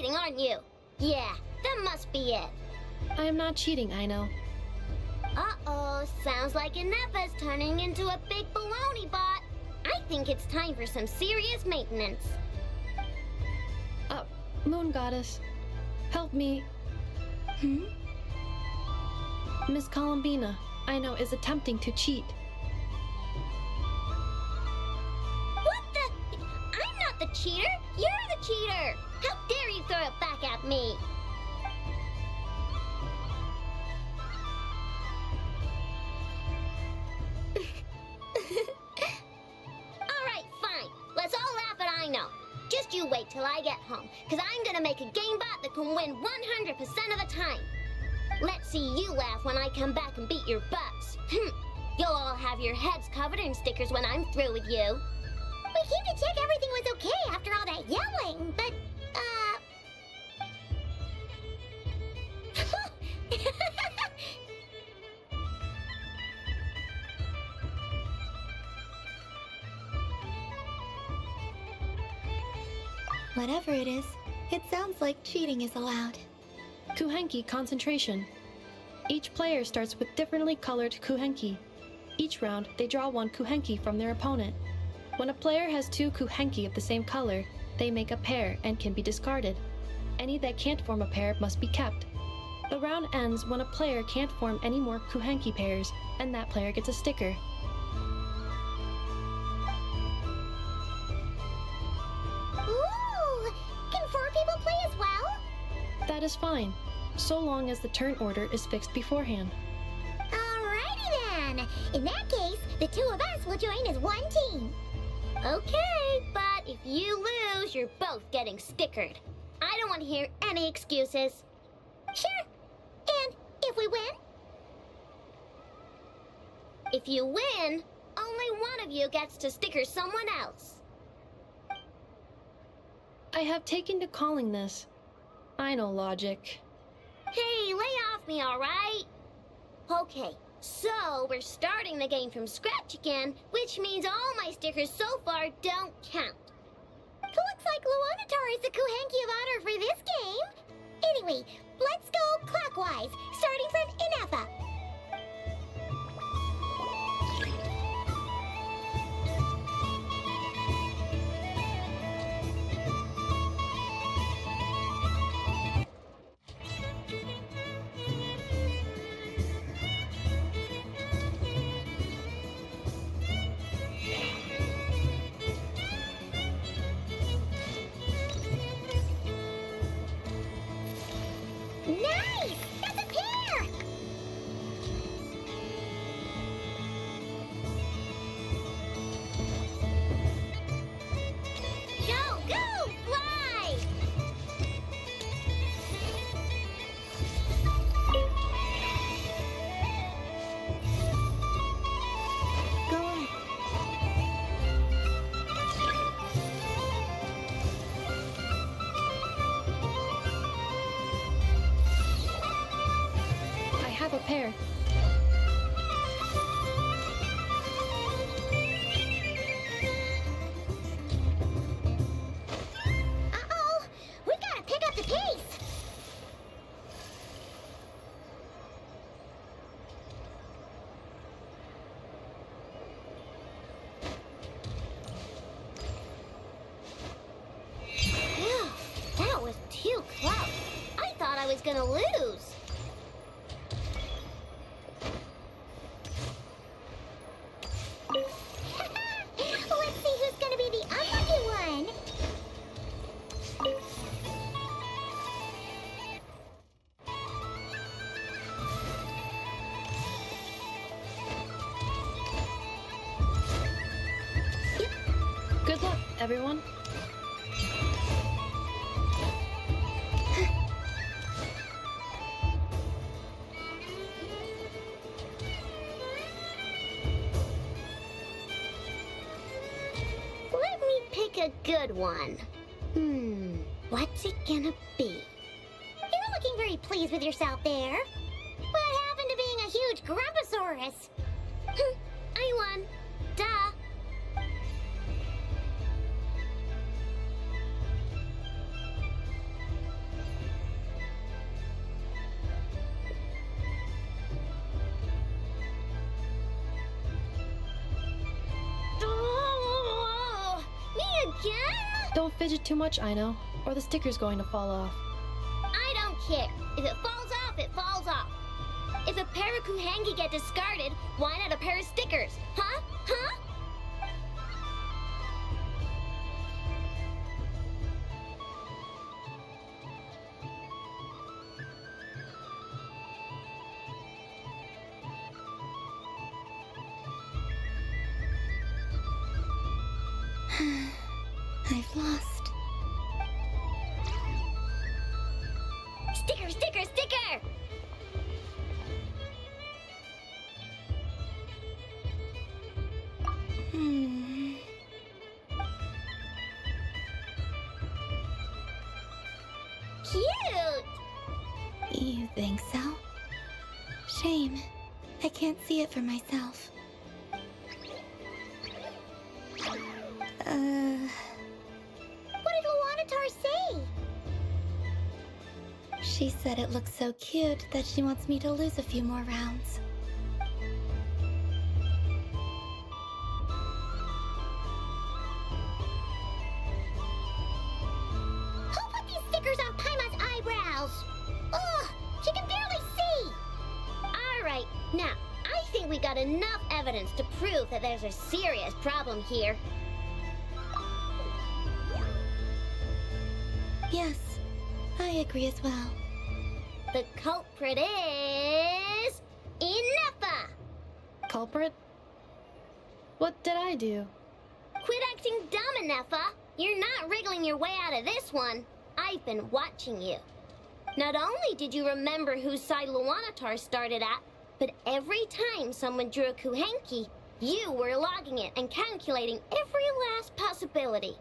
Aren't you? Yeah, that must be it. I am not cheating, I know. Uh-oh, sounds like Inepa's turning into a big baloney bot. I think it's time for some serious maintenance. Moon Goddess, help me. Miss Columbina, I know, is attempting to cheat. What the? I'm not the cheater. You're the cheater. How dare you throw it back at me? Alright, fine. Let's all laugh at I know. Just you wait till I get home, because I'm gonna make a game bot that can win 100% of the time. Let's see you laugh when I come back and beat your butts. You'll all have your heads covered in stickers when I'm through with you. We came to check everything was okay after all that yelling, but, Whatever it is, it sounds like cheating is allowed. Kuhenki concentration. Each player starts with differently colored Kuhenki. Each round, they draw one Kuhenki from their opponent. When a player has two Kuhenki of the same color, they make a pair and can be discarded. Any that can't form a pair must be kept. The round ends when a player can't form any more Kuhenki pairs, and that player gets a sticker. Ooh! Can 4 people play as well? That is fine, so long as the turn order is fixed beforehand. Alrighty then! In that case, the 2 of us will join as one team. Okay, but if you lose, you're both getting stickered. I don't want to hear any excuses. Sure. And if we win? If you win, only one of you gets to sticker someone else. I have taken to calling this. I know logic. Hey, lay off me, alright? Okay, so we're starting the game from scratch again, which means all my stickers so far don't count. Looks like Luonatar is the Kuhenki of honor for this game. Anyway, let's go clockwise, starting from Inafa. Nice! That's a pair! Go, go, fly! Go on. I have a pair. Uh-oh! We gotta pick up the pace! Phew, that was too close. I thought I was gonna lose. Let's see who's gonna be the unlucky one! Good luck, everyone. Let me pick a good one. What's it gonna be? You're looking very pleased with yourself there. What happened to being a huge Grumposaurus? I won. Duh. Oh, me again? Don't fidget too much, Aino, or the sticker's going to fall off. I don't care. If it falls off, it falls off. If a pair of Kuhenki get discarded, why not a pair of stickers? Huh? Huh? I've lost. Sticker, sticker, sticker! Cute! You think so? Shame. I can't see it for myself. What did Luonatar She said it looks so cute that she wants me to lose a few more rounds. Who put these stickers on Paima's eyebrows? Ugh, she can barely see! Alright, now, I think we got enough evidence to prove that there's a serious problem here. Yes, I agree as well. The culprit is... Ineffa! Culprit? What did I do? Quit acting dumb, Ineffa! You're not wriggling your way out of this one. I've been watching you. Not only did you remember whose side Luanatar started at, but every time someone drew a Kuhenki, you were logging it and calculating every last possibility.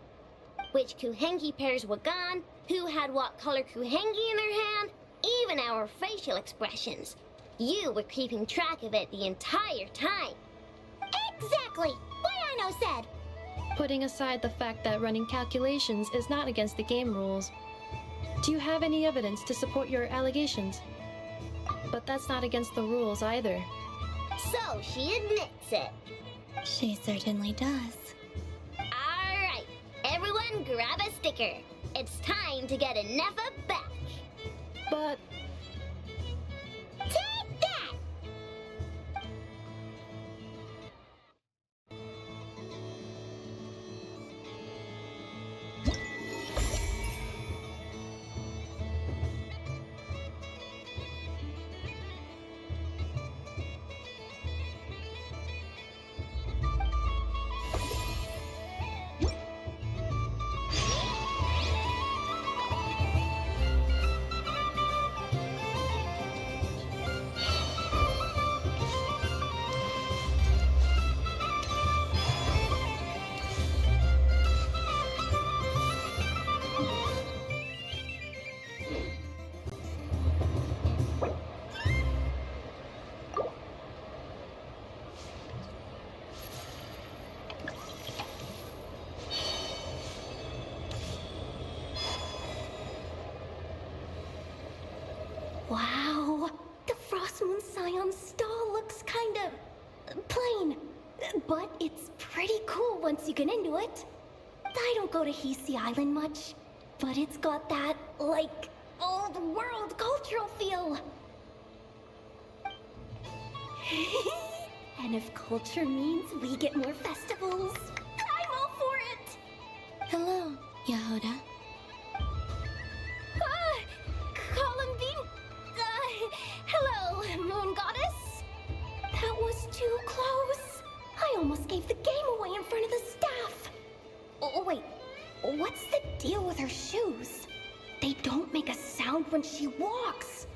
Which Kuhenki pairs were gone, who had what color Kuhenki in their hand, even our facial expressions. You were keeping track of it the entire time. Exactly! What I know said! Putting aside the fact that running calculations is not against the game rules, do you have any evidence to support your allegations? But that's not against the rules either. So she admits it. She certainly does. Alright, everyone grab a sticker. It's time to get Ineffa back. But... Take that! Wow, the Frost Moon Scion stall looks kind of plain, but it's pretty cool once you get into it. I don't go to Hisi Island much, but it's got that, like, old world cultural feel. And if culture means we get more festivals, I'm all for it! Hello, Yahoda. Columbine! Hello, Moon Goddess! That was too close! I almost gave the game away in front of the staff! Oh, wait. What's the deal with her shoes? They don't make a sound when she walks.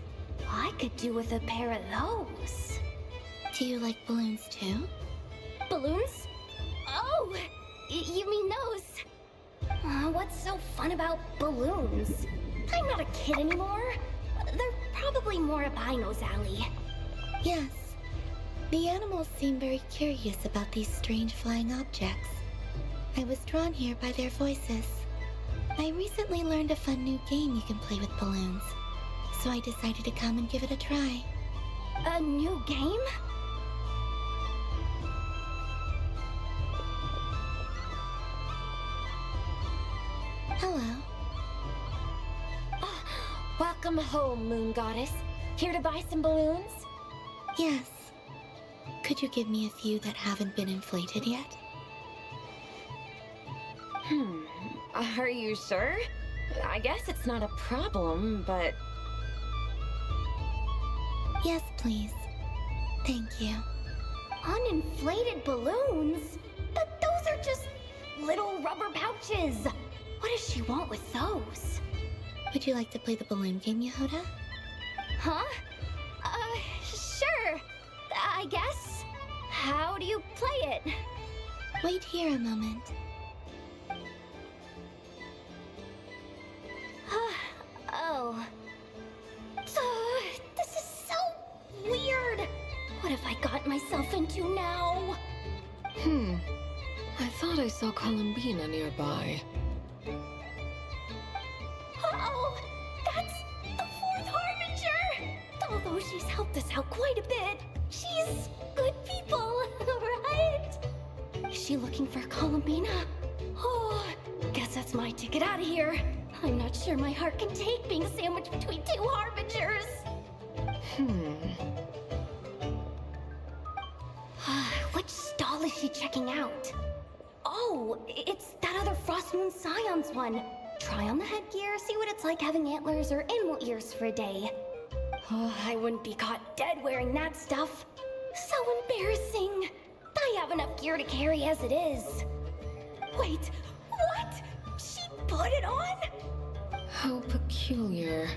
I could do with a pair of those. Do you like balloons too? Balloons? Oh, you mean those? What's so fun about balloons? I'm not a kid anymore. They're probably more up Aino's alley. Yes. The animals seem very curious about these strange flying objects. I was drawn here by their voices. I recently learned a fun new game you can play with balloons, so I decided to come and give it a try. A new game? Hello. Welcome home, Moon Goddess. Here to buy some balloons? Yes. Could you give me a few that haven't been inflated yet? Are you sure? I guess it's not a problem, but... Yes, please. Thank you. Uninflated balloons? But those are just little rubber pouches. What does she want with those? Would you like to play the balloon game, Yahoda? Huh? Sure. I guess. How do you play it? Wait here a moment. Oh. This is so weird. What have I got myself into now? I thought I saw Columbina nearby. Uh-oh! That's the fourth helped us out quite a bit. She's good people, right? Is she looking for Columbina? Oh, guess that's my ticket out of here. I'm not sure my heart can take being sandwiched between two harbingers. Which stall is she checking out? Oh, it's that other Frost Moon Scions one. Try on the headgear, see what it's like having antlers or animal ears for a day. Oh, I wouldn't be caught dead wearing that stuff. So embarrassing. I have enough gear to carry as it is. Wait, what? She put it on? How peculiar.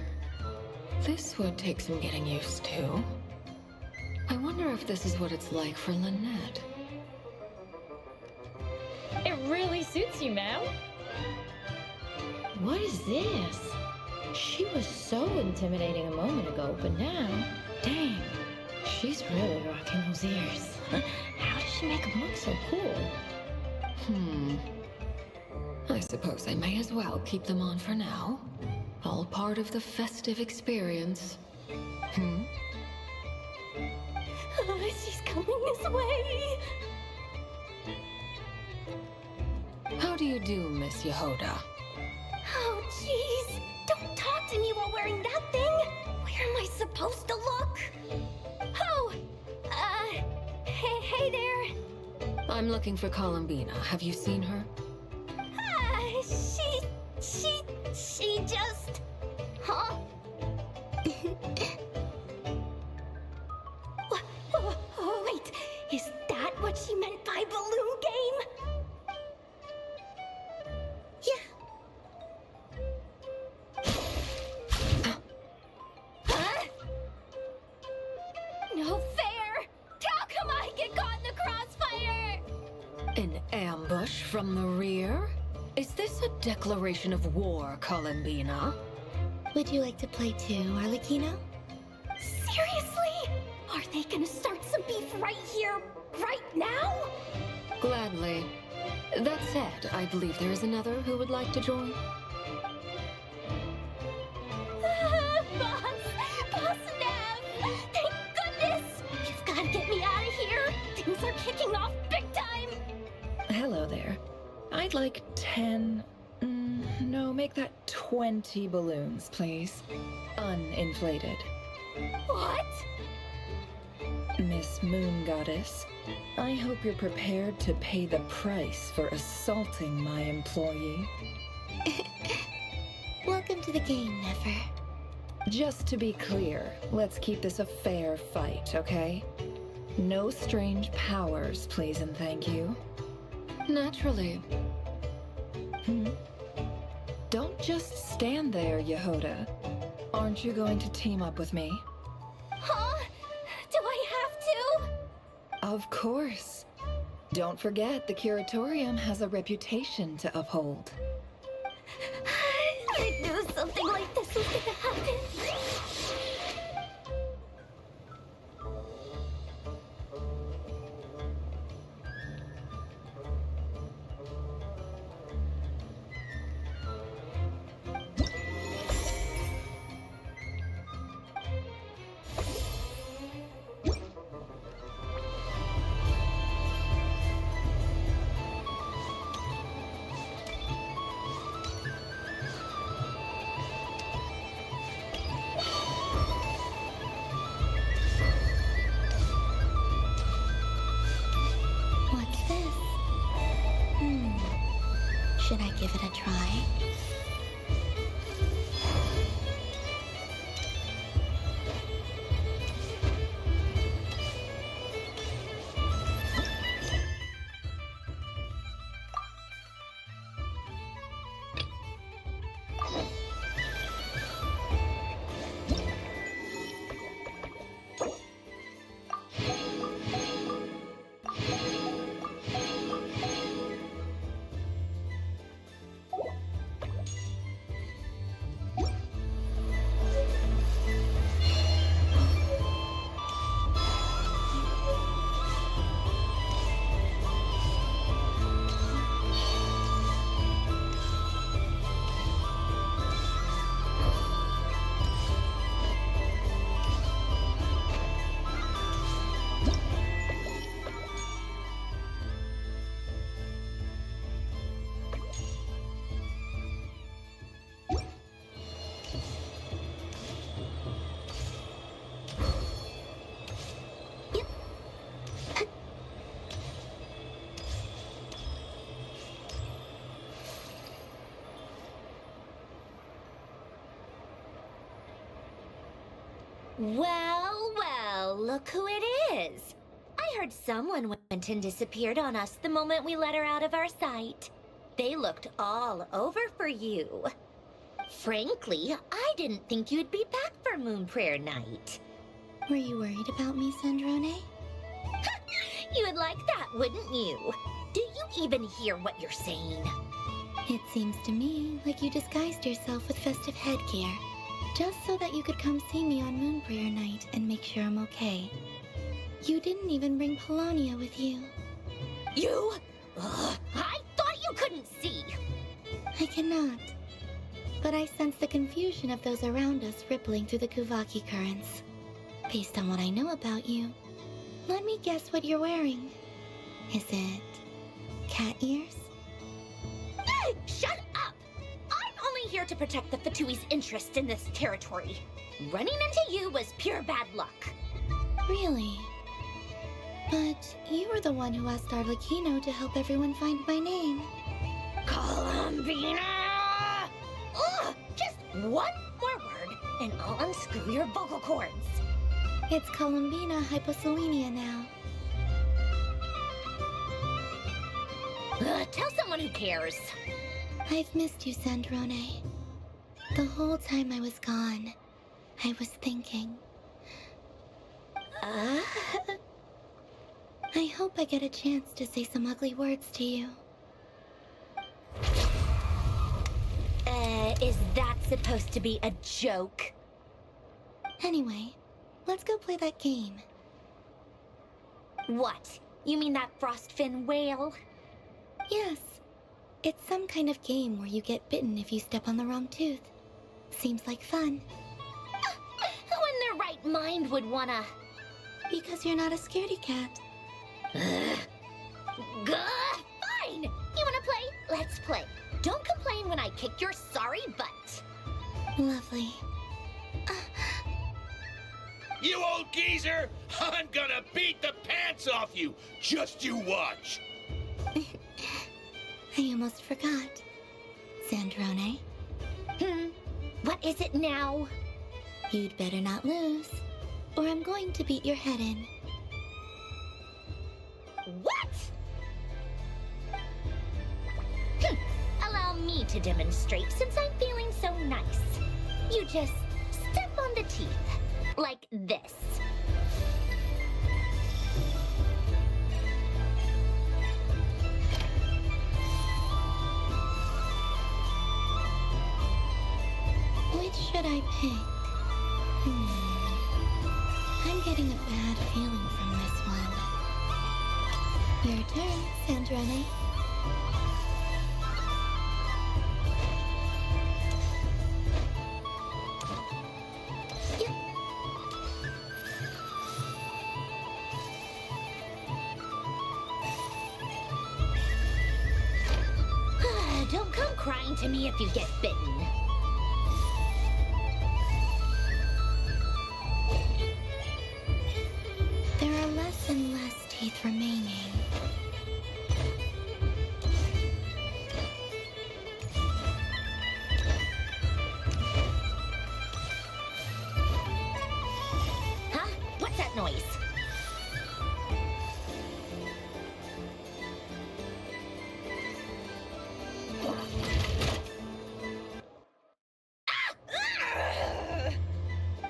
This would take some getting used to. I wonder if this is what it's like for Lynette. It really suits you, ma'am. What is this? She was so intimidating a moment ago, but now, dang, she's really rocking those ears. How does she make them look so cool? I suppose I may as well keep them on for now. All part of the festive experience. She's coming this way. How do you do, Miss Yehoda? Oh, jeez. Don't talk to me while wearing that thing. Where am I supposed to look? Oh, hey there. I'm looking for Columbina. Have you seen her? She just... Huh? Wait, is that what she meant by balloon game? Huh? No fair! How come I get caught in the crossfire? An ambush from the rear? Is this a declaration of war, Columbina? Would you like to play too, Arlecchino? Seriously? Are they gonna start some beef right here, right now? Gladly. That said, I believe there is another who would like to join. Boss Nev! Thank goodness! You've gotta get me out of here! Things are kicking off big time! Hello there. I'd like 10... no, make that 20 balloons, please. Uninflated. What? Miss Moon Goddess, I hope you're prepared to pay the price for assaulting my employee. Welcome to the game, Never. Just to be clear, let's keep this a fair fight, okay? No strange powers, please and thank you. Naturally. Don't just stand there, Yehoda. Aren't you going to team up with me? Huh? Do I have to? Of course. Don't forget, the Curatorium has a reputation to uphold. I knew something like this was gonna happen. What's this? Should I give it a try? Well, well, look who it is. I heard someone went and disappeared on us the moment we let her out of our sight. They looked all over for you. Frankly, I didn't think you'd be back for Moon Prayer Night. Were you worried about me, Sandrone? You would like that, wouldn't you? Do you even hear what you're saying? It seems to me like you disguised yourself with festive headgear, just so that you could come see me on Moon Prayer Night and make sure I'm okay. You didn't even bring Polonia with you. You? Ugh, I thought you couldn't see. I cannot. But I sense the confusion of those around us rippling through the Kuvaki currents. Based on what I know about you, let me guess what you're wearing. Is it cat ears? Shut up! I'm only here to protect the Fatui's interest in this territory. Running into you was pure bad luck. Really? But you were the one who asked Arlecchino to help everyone find my name. Columbina! Ugh! Just one more word, and I'll unscrew your vocal cords. It's Columbina hyposelenia now. Tell someone who cares. I've missed you, Sandrone. The whole time I was gone, I was thinking. I hope I get a chance to say some ugly words to you. Is that supposed to be a joke? Anyway, let's go play that game. What? You mean that frostfin whale? Yes. It's some kind of game where you get bitten if you step on the wrong tooth. Seems like fun. Who in their right mind would wanna... Because you're not a scaredy cat. Fine! You wanna play? Let's play. Don't complain when I kick your sorry butt. Lovely. You old geezer! I'm gonna beat the pants off you! Just you watch! I almost forgot. Sandrone? What is it now? You'd better not lose, or I'm going to beat your head in. What? Allow me to demonstrate since I'm feeling so nice. You just step on the teeth, like this. Which should I pick? I'm getting a bad feeling from this one. Your turn, Sandrone. Don't come crying to me if you get bitten. There are less and less teeth remaining. Huh? What's that noise?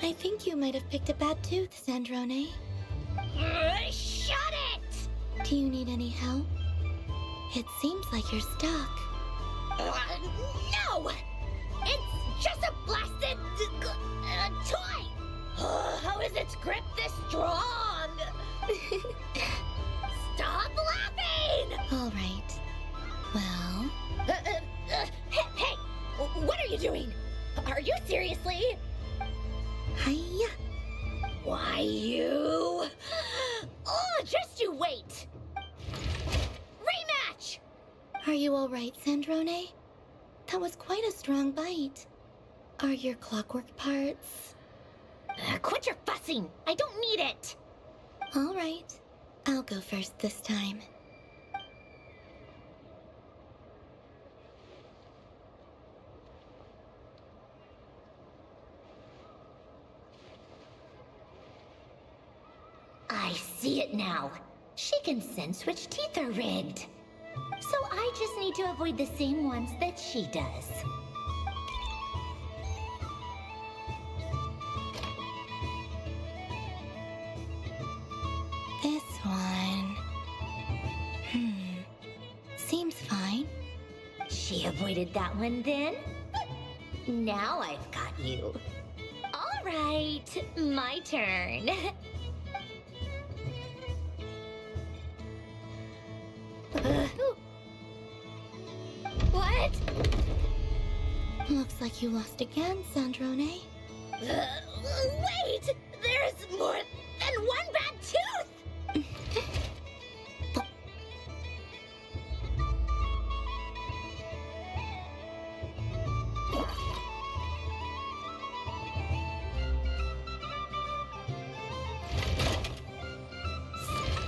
I think you might have picked a bad tooth, Sandrone. Shut it! Do you need any help? It seems like you're stuck. No! It's just a blasted toy! How is its grip this strong? Stop laughing! All right. Well... Hey! What are you doing? Are you seriously? Hiya! Why, you... Oh, just you wait! Rematch! Are you all right, Sandrone? That was quite a strong bite. Are your clockwork parts? Quit your fussing! I don't need it! All right. I'll go first this time. I see it now. She can sense which teeth are rigged. So I just need to avoid the same ones that she does. This one... Seems fine. She avoided that one then? Now I've got you. All right, my turn. What? Looks like you lost again, Sandrone. Wait! There's more than one bad tooth!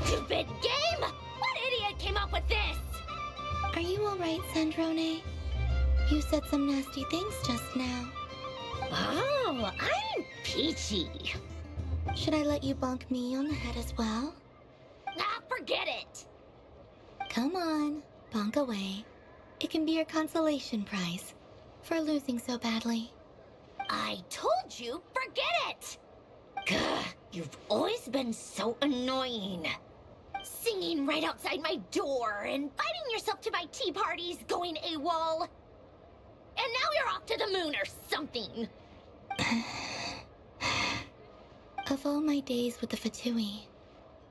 Stupid game! What idiot came up with this? Are you alright, Sandrone? You said some nasty things just now. Oh, I'm peachy. Should I let you bonk me on the head as well? Ah, forget it! Come on, bonk away. It can be your consolation prize for losing so badly. I told you, forget it! Gah, you've always been so annoying. Singing right outside my door, inviting yourself to my tea parties, going AWOL. And now you're off to the moon or something. Of all my days with the Fatui,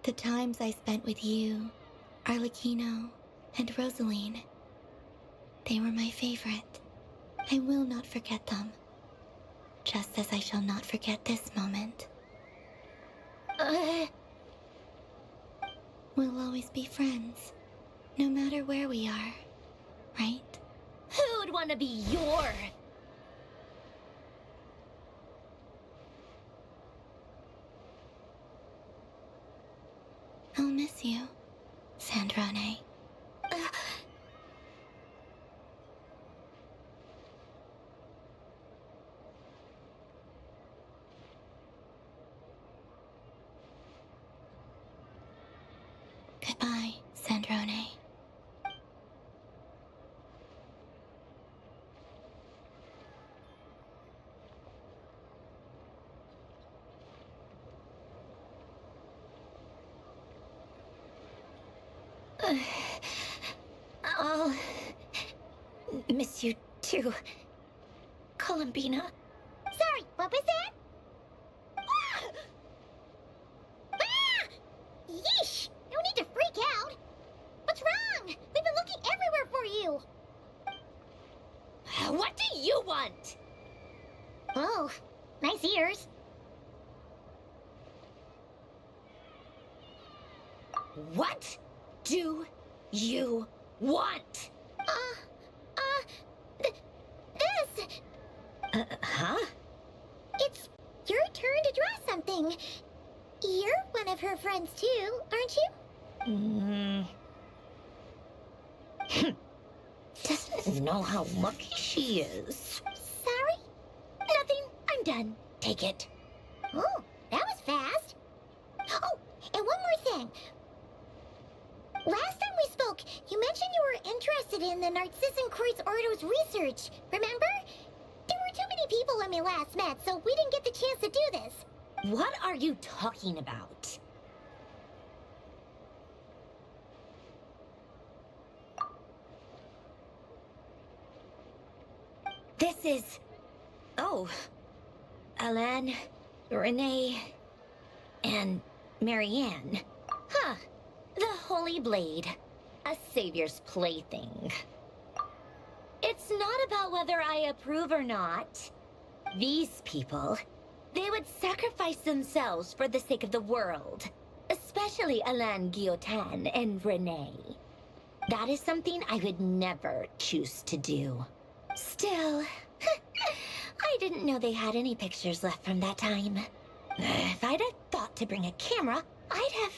the times I spent with you, Arlecchino, and Rosaline, they were my favorite. I will not forget them. Just as I shall not forget this moment. We'll always be friends, no matter where we are, right? Who'd want to be your... I'll miss you, Sandrone. Goodbye, Sandrone. I'll miss you too, Columbina. Sorry, what was that? Ah! Ah! Yeesh! No need to freak out. What's wrong? We've been looking everywhere for you. What do you want? Oh, nice ears. What do you want? This. Huh? It's your turn to draw something. You're one of her friends too, aren't you? Doesn't know how lucky she is. Sorry? Nothing. I'm done. Take it. Oh, that was fast. Oh, and one more thing. Last time we spoke, you mentioned you were interested in the Narcissan Kreuz Ordo's research, remember? There were too many people when we last met, so we didn't get the chance to do this. What are you talking about? This is... Oh. Alan, Renee, and Marianne. Huh. The Holy Blade. A savior's plaything. It's not about whether I approve or not. These people, they would sacrifice themselves for the sake of the world. Especially Alain Guillotin and Renee. That is something I would never choose to do. Still, I didn't know they had any pictures left from that time. If I'd have thought to bring a camera, I'd have...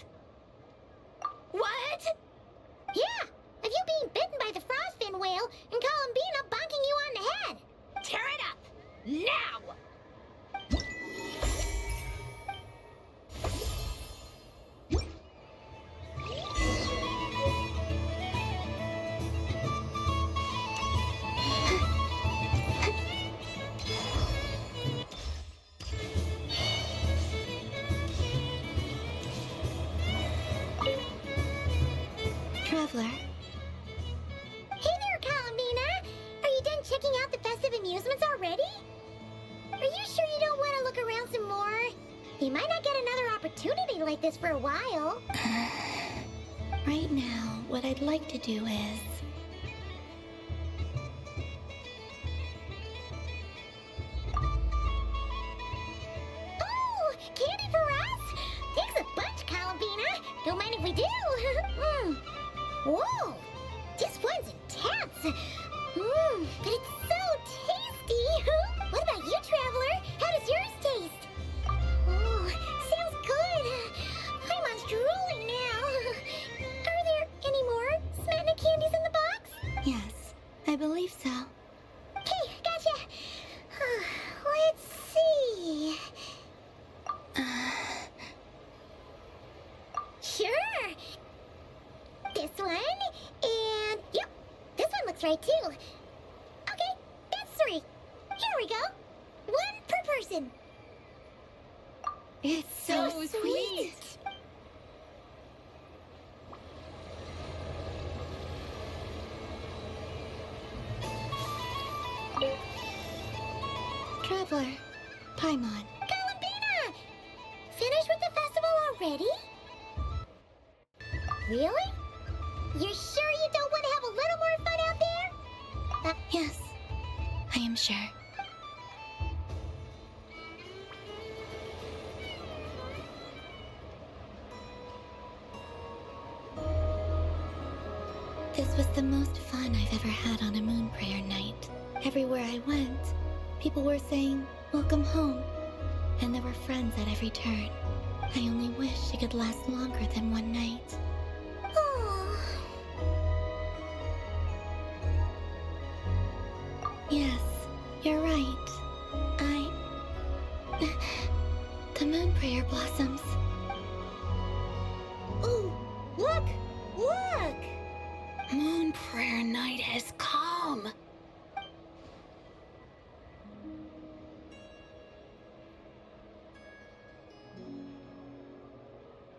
What? Yeah, of you being bitten by the frostfin whale and Columbina bonking you on the head. Tear it up, now! Traveler. Hey there, Columbina! Are you done checking out the festive amusements already? Are you sure you don't want to look around some more? You might not get another opportunity like this for a while. Right now, what I'd like to do is... Oh, candy for us? Thanks a bunch, Columbina. Don't mind if we do. Whoa, this one's intense. But it's so tasty. What about you, Traveler? How does yours taste? Oh, sounds good. I'm drooling now. Are there any more Smatna candies in the box? Yes, I believe so. Okay, gotcha. Let's see. Sure. This one, and yep, this one looks right too. Okay, that's 3. Here we go. 1 per person. It's so sweet. Traveler, Paimon. Columbina! Finished with the festival already? Really? You're sure you don't want to have a little more fun out there? Yes, I am sure. This was the most fun I've ever had on a moon prayer night. Everywhere I went, people were saying, "Welcome home," and there were friends at every turn. I only wish it could last longer than one night. Yes, you're right. The moon prayer blossoms. Ooh, look! Look! Moon prayer night has come.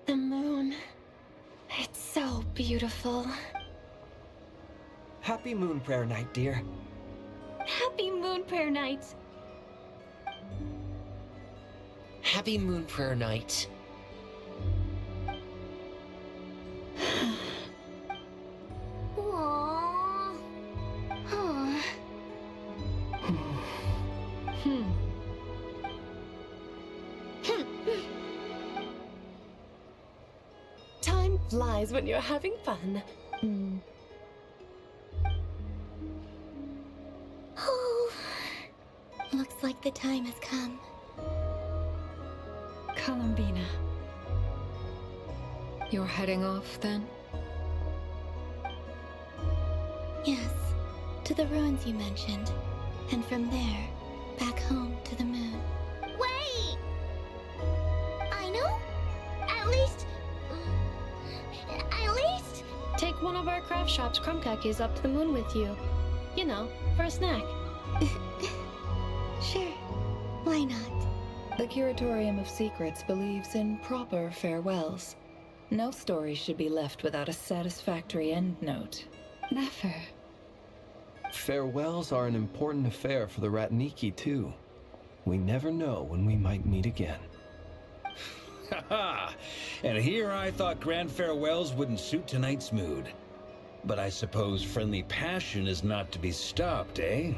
The moon. It's so beautiful. Happy Moon Prayer Night, dear. Happy Moon Prayer Night. Happy Moon Prayer Night. Aww. Huh. Time flies when you're having fun. Oh, looks like the time has come. Columbina. You're heading off, then? Yes, to the ruins you mentioned. And from there, back home to the moon. Wait! I know? At least... Take one of our craft shop's crumb cookies up to the moon with you. You know, for a snack. Sure, why not? The Curatorium of Secrets believes in proper farewells. No story should be left without a satisfactory endnote. Never. Farewells are an important affair for the Ratniki, too. We never know when we might meet again. Haha! And here I thought grand farewells wouldn't suit tonight's mood. But I suppose friendly passion is not to be stopped, eh?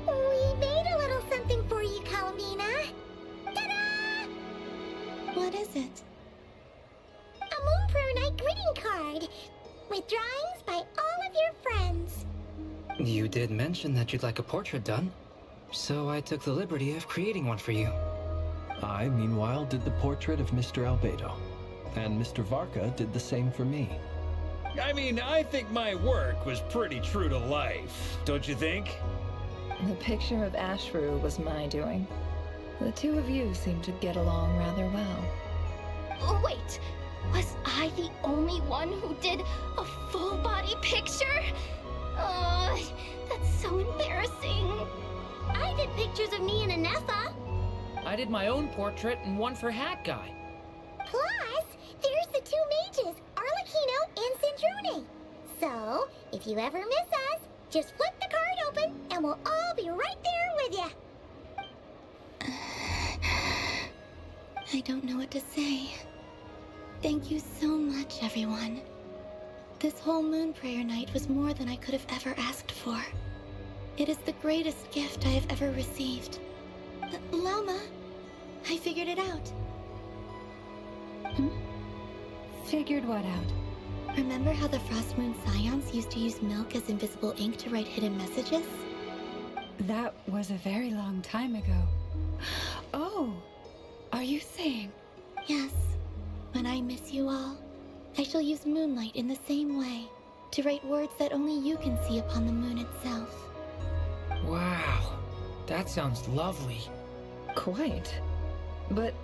We made a little something for you, Columbina. Ta-da! What is it? A Moon Prayer Night greeting card with drawings by all of your friends. You did mention that you'd like a portrait done, so I took the liberty of creating one for you. I, meanwhile, did the portrait of Mr. Albedo, and Mr. Varka did the same for me. I mean, I think my work was pretty true to life, don't you think? The picture of Ashru was my doing. The two of you seem to get along rather well. Oh, wait, was I the only one who did a full body picture? That's so embarrassing. I did pictures of me and Anefa. I did my own portrait and one for Hat Guy. Plus, there's the two mages, Arlecchino and Sandrone. So, if you ever miss us, just flip the card open and we'll all be right there with you. I don't know what to say. Thank you so much, everyone. This whole moon prayer night was more than I could have ever asked for. It is the greatest gift I have ever received. Lama, I figured it out. Figured what out? Remember how the Frost Moon Scions used to use milk as invisible ink to write hidden messages? That was a very long time ago. Oh, are you saying? Yes. When I miss you all, I shall use moonlight in the same way, to write words that only you can see upon the moon itself. Wow, that sounds lovely. Quite. But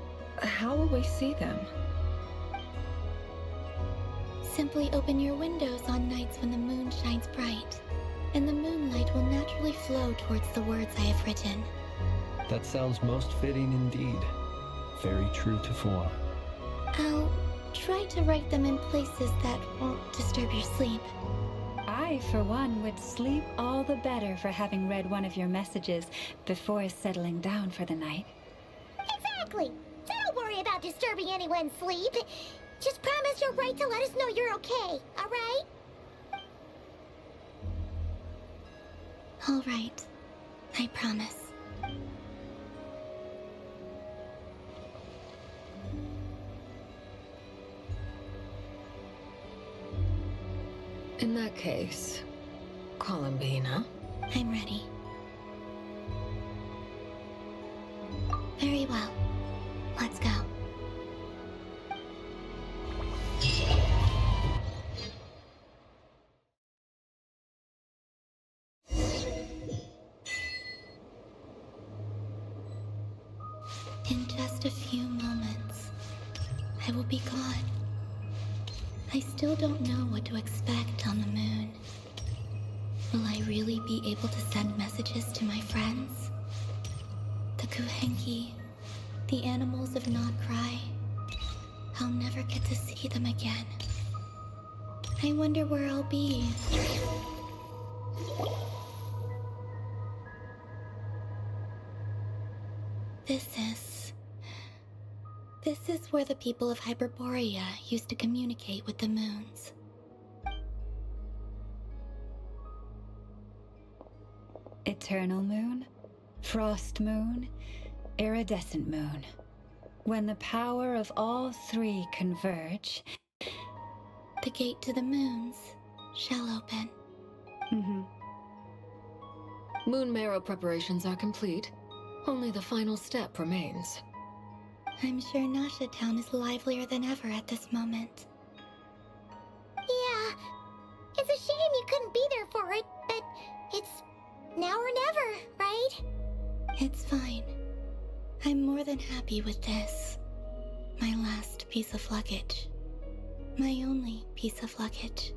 how will we see them? Simply open your windows on nights when the moon shines bright, and the moonlight will naturally flow towards the words I have written. That sounds most fitting indeed. Very true to form. I'll try to write them in places that won't disturb your sleep. I, for one, would sleep all the better for having read one of your messages before settling down for the night. Exactly. So don't worry about disturbing anyone's sleep. Just promise you'll write to let us know you're okay, alright? All right. I promise. In that case, Columbina. I'm ready. Very well. Let's go. In just a few moments, I will be gone. I still don't know what to expect on the moon. Will I really be able to send messages to my friends? The Kuhenki, the animals of Not Cry. I'll never get to see them again. I wonder where I'll be. This is where the people of Hyperborea used to communicate with the moons. Eternal moon, frost moon, iridescent moon. When the power of all three converge, the gate to the moons shall open. Moon marrow preparations are complete. Only the final step remains. I'm sure Nasha Town is livelier than ever at this moment. Yeah, it's a shame you couldn't be there for it, but it's now or never, right? It's fine. I'm more than happy with this. My last piece of luggage. My only piece of luggage.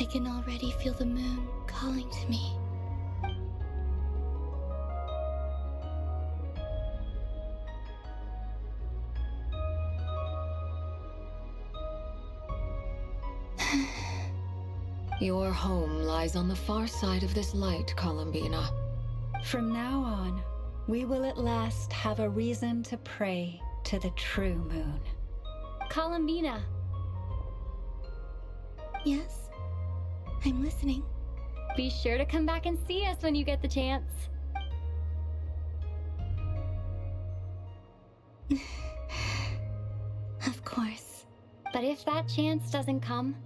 I can already feel the moon calling to me. Your home lies on the far side of this light, Columbina. From now on, we will at last have a reason to pray to the true moon. Columbina. Yes? I'm listening. Be sure to come back and see us when you get the chance. Of course. But if that chance doesn't come,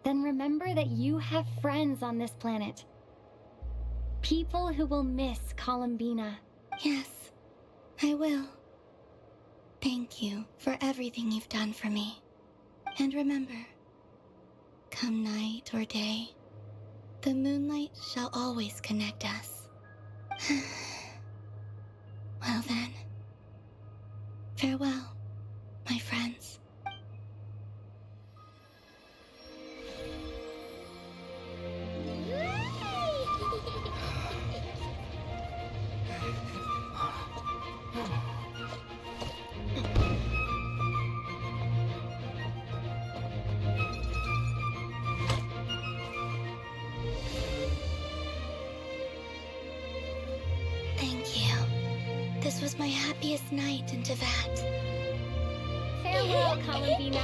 then remember that you have friends on this planet. People who will miss Columbina. Yes, I will. Thank you for everything you've done for me. And remember, come night or day, The moonlight shall always connect us. Well then, farewell, my friends. Thank you. This was my happiest night in Tevat. Farewell, Columbina.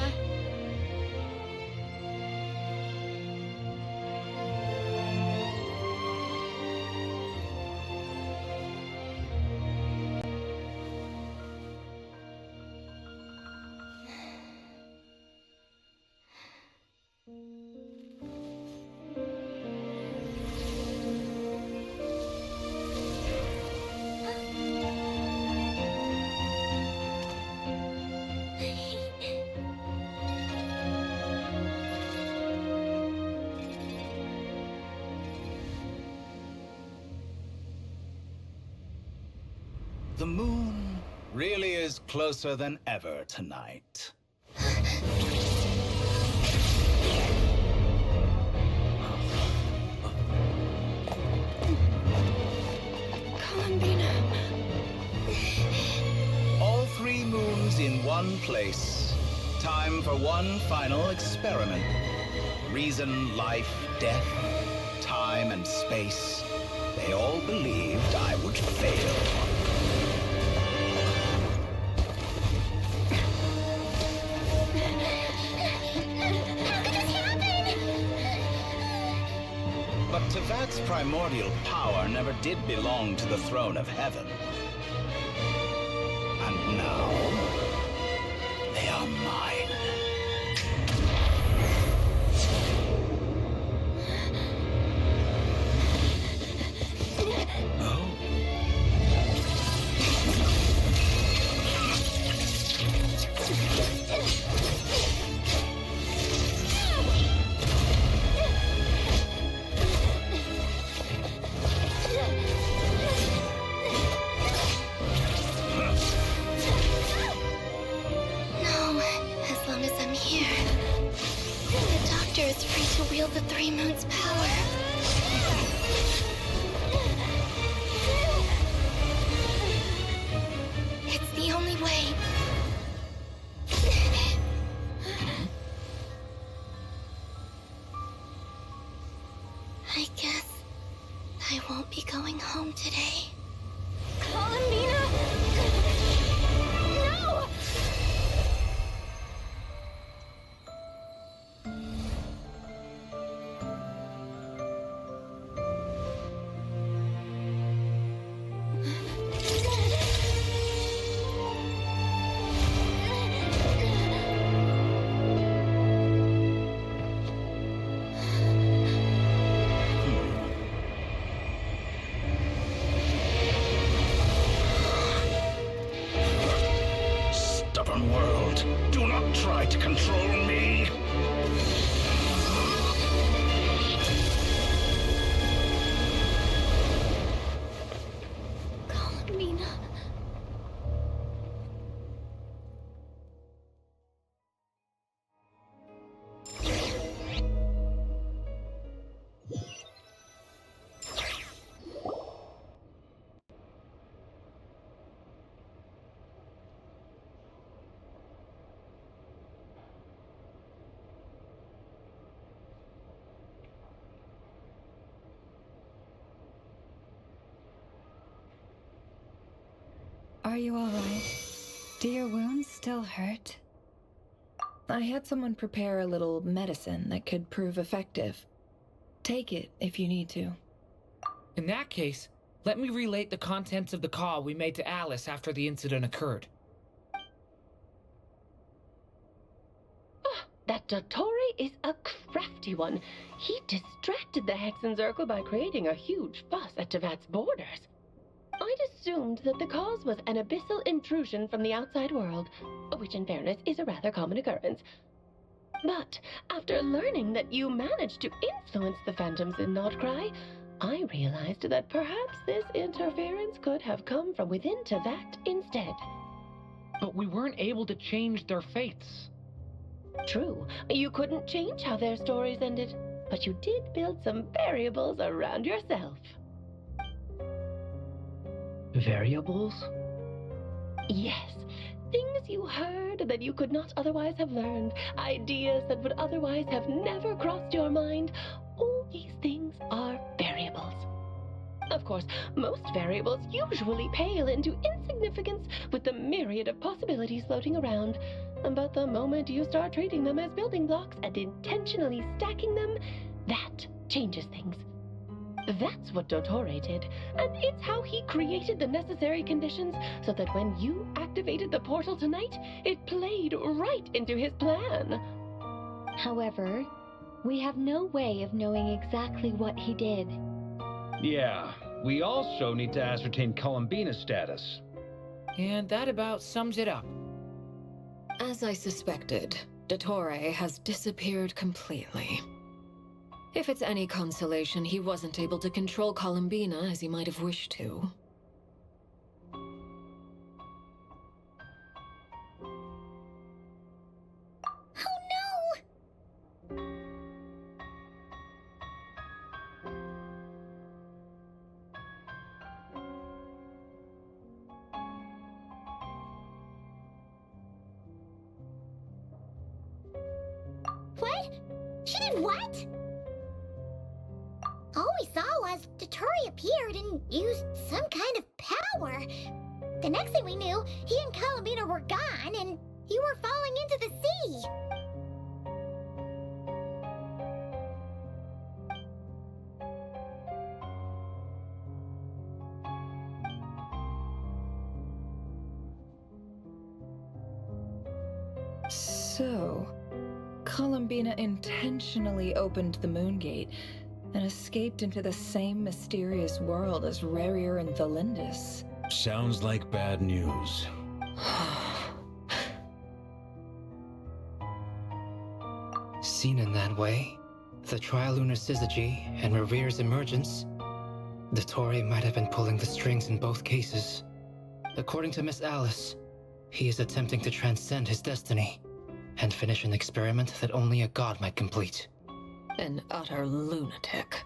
The moon really is closer than ever tonight. Columbina. All 3 moons in one place. Time for one final experiment. Reason, life, death, time and space. They all believed I would fail. But Tevat's primordial power never did belong to the throne of heaven. And now, they are mine. Oh? Is free to wield the 3 moons' power. It's the only way. I guess I won't be going home today. Columbina! No! Stubborn world, do not try to control me. Columbina. Are you all right? Do your wounds still hurt? I had someone prepare a little medicine that could prove effective. Take it if you need to. In that case, let me relate the contents of the call we made to Alice after the incident occurred. That Dottore is a crafty one. He distracted the Hexen Circle by creating a huge fuss at Tevat's borders. I'd assumed that the cause was an abyssal intrusion from the outside world, which in fairness is a rather common occurrence. But after learning that you managed to influence the phantoms in Notcry, I realized that perhaps this interference could have come from within Tevat instead. But we weren't able to change their fates. True, you couldn't change how their stories ended, but you did build some variables around yourself. Variables? Yes, things you heard that you could not otherwise have learned, ideas that would otherwise have never crossed your mind. All these things are variables. Of course, most variables usually pale into insignificance with the myriad of possibilities floating around. But the moment you start treating them as building blocks and intentionally stacking them, that changes things. That's what Dottore did, and it's how he created the necessary conditions so that when you activated the portal tonight, it played right into his plan. However, we have no way of knowing exactly what he did. Yeah, we also need to ascertain Columbina's status. And that about sums it up. As I suspected, Dottore has disappeared completely. If it's any consolation, he wasn't able to control Columbina as he might have wished to. What? She did what? All we saw was Dottore appeared and used some kind of power. The next thing we knew, he and Columbina were gone and you were falling into the sea. So, Columbina intentionally opened the moon gate and escaped into the same mysterious world as Rarier and Thalindus. Sounds like bad news. Seen in that way, the Trilunar Syzygy and Rarier's emergence, Dottore might have been pulling the strings in both cases. According to Miss Alice, he is attempting to transcend his destiny and finish an experiment that only a god might complete. An utter lunatic.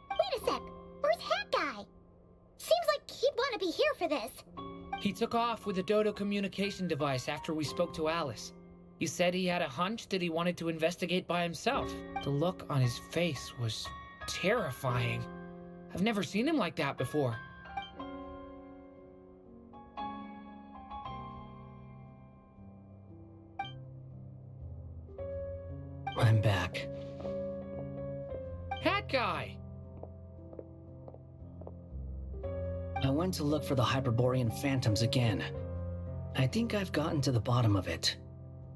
Wait a sec, where's Hat Guy? Seems like he'd want to be here for this. He took off with a Dodo communication device after we spoke to Alice. He said he had a hunch that he wanted to investigate by himself. The look on his face was terrifying. I've never seen him like that before. I'm back. Hat Guy! I went to look for the Hyperborean phantoms again. I think I've gotten to the bottom of it.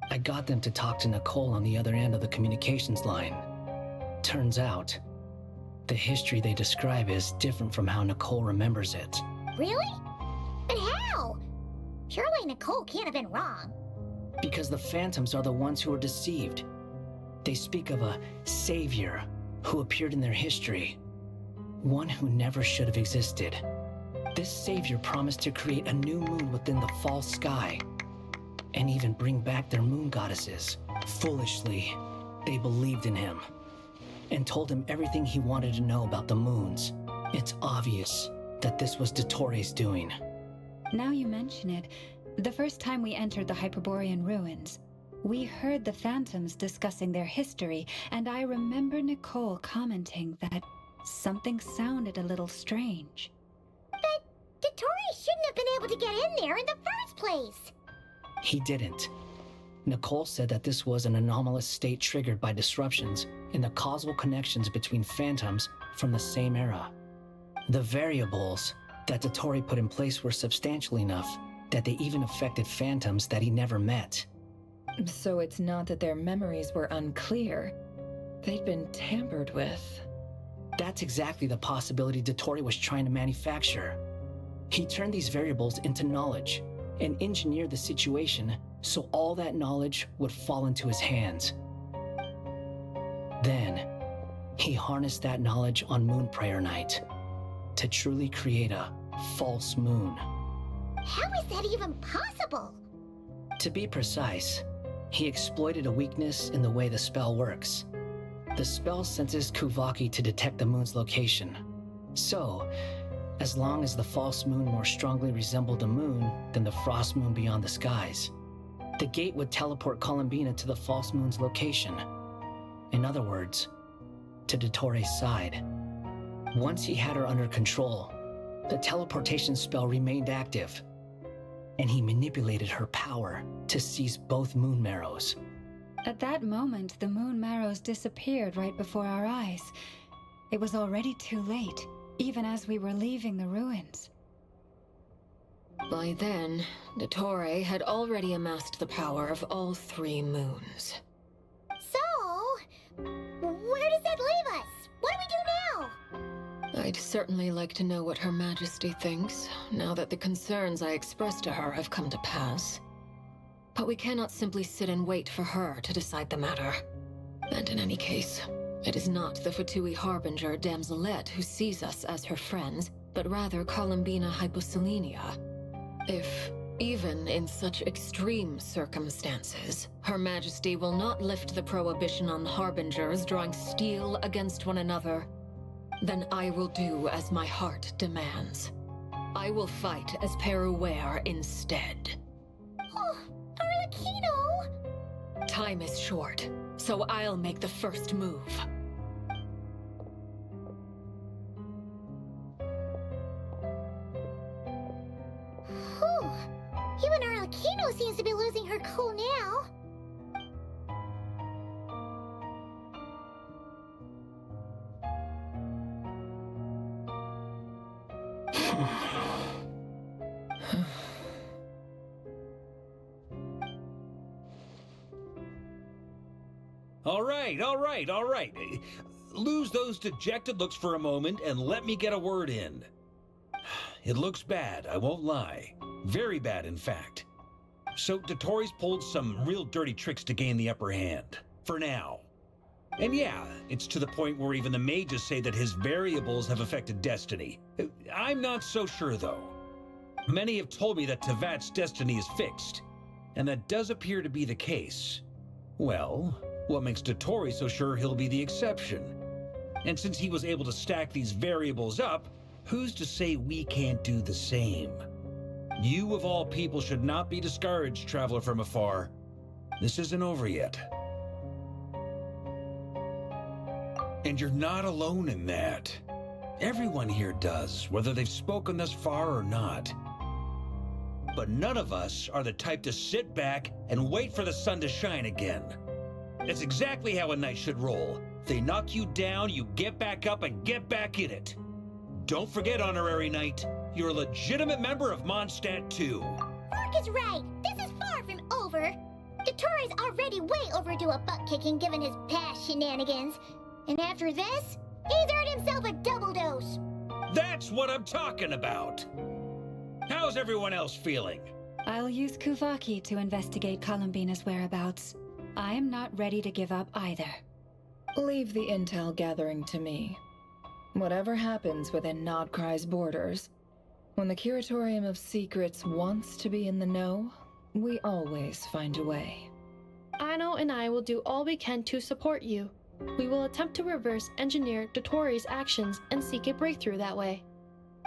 I got them to talk to Nicole on the other end of the communications line. Turns out, the history they describe is different from how Nicole remembers it. Really? But how? Surely Nicole can't have been wrong. Because the phantoms are the ones who were deceived. They speak of a savior who appeared in their history. One who never should have existed. This savior promised to create a new moon within the false sky, and even bring back their moon goddesses. Foolishly, they believed in him, and told him everything he wanted to know about the moons. It's obvious that this was Dottore's doing. Now you mention it, the first time we entered the Hyperborean ruins, we heard the phantoms discussing their history, and I remember Nicole commenting that something sounded a little strange. But Dottore shouldn't have been able to get in there in the first place. He didn't. Nicole said that this was an anomalous state triggered by disruptions in the causal connections between phantoms from the same era. The variables that Dottore put in place were substantial enough that they even affected phantoms that he never met. So it's not that their memories were unclear. They'd been tampered with. That's exactly the possibility Dottore was trying to manufacture. He turned these variables into knowledge and engineered the situation so all that knowledge would fall into his hands. Then, he harnessed that knowledge on Moon Prayer Night to truly create a false moon. How is that even possible? To be precise, he exploited a weakness in the way the spell works. The spell senses Kuvaki to detect the moon's location. So, as long as the false moon more strongly resembled a moon than the frost moon beyond the skies, the gate would teleport Columbina to the false moon's location. In other words, to Dottoro's side. Once he had her under control, the teleportation spell remained active, and he manipulated her power to seize both moon marrows. At that moment, the moon marrows disappeared right before our eyes. It was already too late, even as we were leaving the ruins. By then, Dottore had already amassed the power of all 3 moons. So, where does that leave us? What do we do now? I'd certainly like to know what Her Majesty thinks, now that the concerns I expressed to her have come to pass. But we cannot simply sit and wait for her to decide the matter. And in any case, it is not the Fatui Harbinger Damselette who sees us as her friends, but rather Columbina Hyposelenia. If, even in such extreme circumstances, Her Majesty will not lift the prohibition on Harbingers drawing steel against one another, then I will do as my heart demands. I will fight as Peruware instead. Oh, Arlecchino! Time is short, so I'll make the first move. Whew. Even Arlecchino seems to be losing her cool now. All right. Lose those dejected looks for a moment and let me get a word in. It looks bad, I won't lie. Very bad, in fact. So Dottoro's pulled some real dirty tricks to gain the upper hand. For now. And yeah, it's to the point where even the mages say that his variables have affected destiny. I'm not so sure, though. Many have told me that Tevat's destiny is fixed, and that does appear to be the case. Well, what makes Dottore so sure he'll be the exception? And since he was able to stack these variables up, who's to say we can't do the same? You of all people should not be discouraged, traveler from afar. This isn't over yet. And you're not alone in that. Everyone here does, whether they've spoken thus far or not. But none of us are the type to sit back and wait for the sun to shine again. That's exactly how a knight should roll. If they knock you down, you get back up and get back in it. Don't forget, Honorary Knight, you're a legitimate member of Mondstadt too. Mark is right. This is far from over. Dottore's already way overdue a butt-kicking given his past shenanigans. And after this, he's earned himself a double dose. That's what I'm talking about. How's everyone else feeling? I'll use Kuvaki to investigate Columbina's whereabouts. I am not ready to give up either. Leave the intel gathering to me. Whatever happens within Nodcry's borders, when the Curatorium of Secrets wants to be in the know, we always find a way. Aino and I will do all we can to support you. We will attempt to reverse engineer Dottore's actions and seek a breakthrough that way.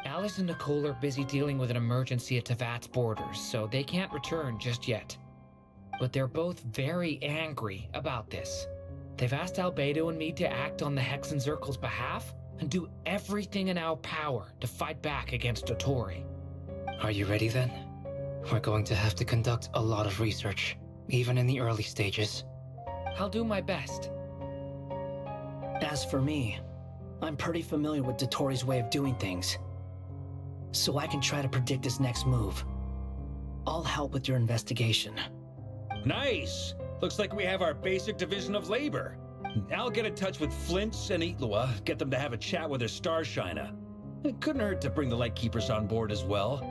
Alice and Nicole are busy dealing with an emergency at Tevat's borders, so they can't return just yet. But they're both very angry about this. They've asked Albedo and me to act on the Hexen Circle's behalf and do everything in our power to fight back against Dottore. Are you ready then? We're going to have to conduct a lot of research, even in the early stages. I'll do my best. As for me, I'm pretty familiar with Dottore's way of doing things, so I can try to predict his next move. I'll help with your investigation. Nice! Looks like we have our basic division of labor. I'll get in touch with Flints and Itlua, get them to have a chat with their Starshiner. It couldn't hurt to bring the Lightkeepers on board as well.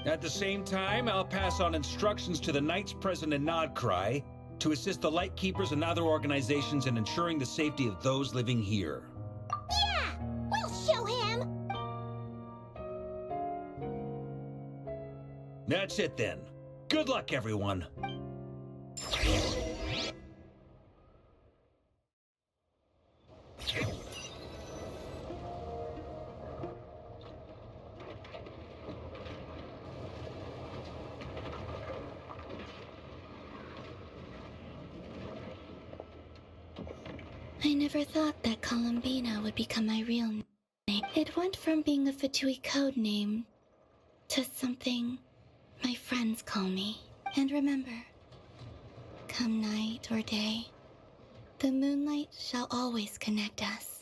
At the same time, I'll pass on instructions to the Knights present in Nodcry, to assist the Lightkeepers and other organizations in ensuring the safety of those living here. Yeah! We'll show him! That's it then. Good luck, everyone. I never thought that Columbina would become my real name. It went from being a Fatui code name to something my friends call me. And remember, come night or day, the moonlight shall always connect us.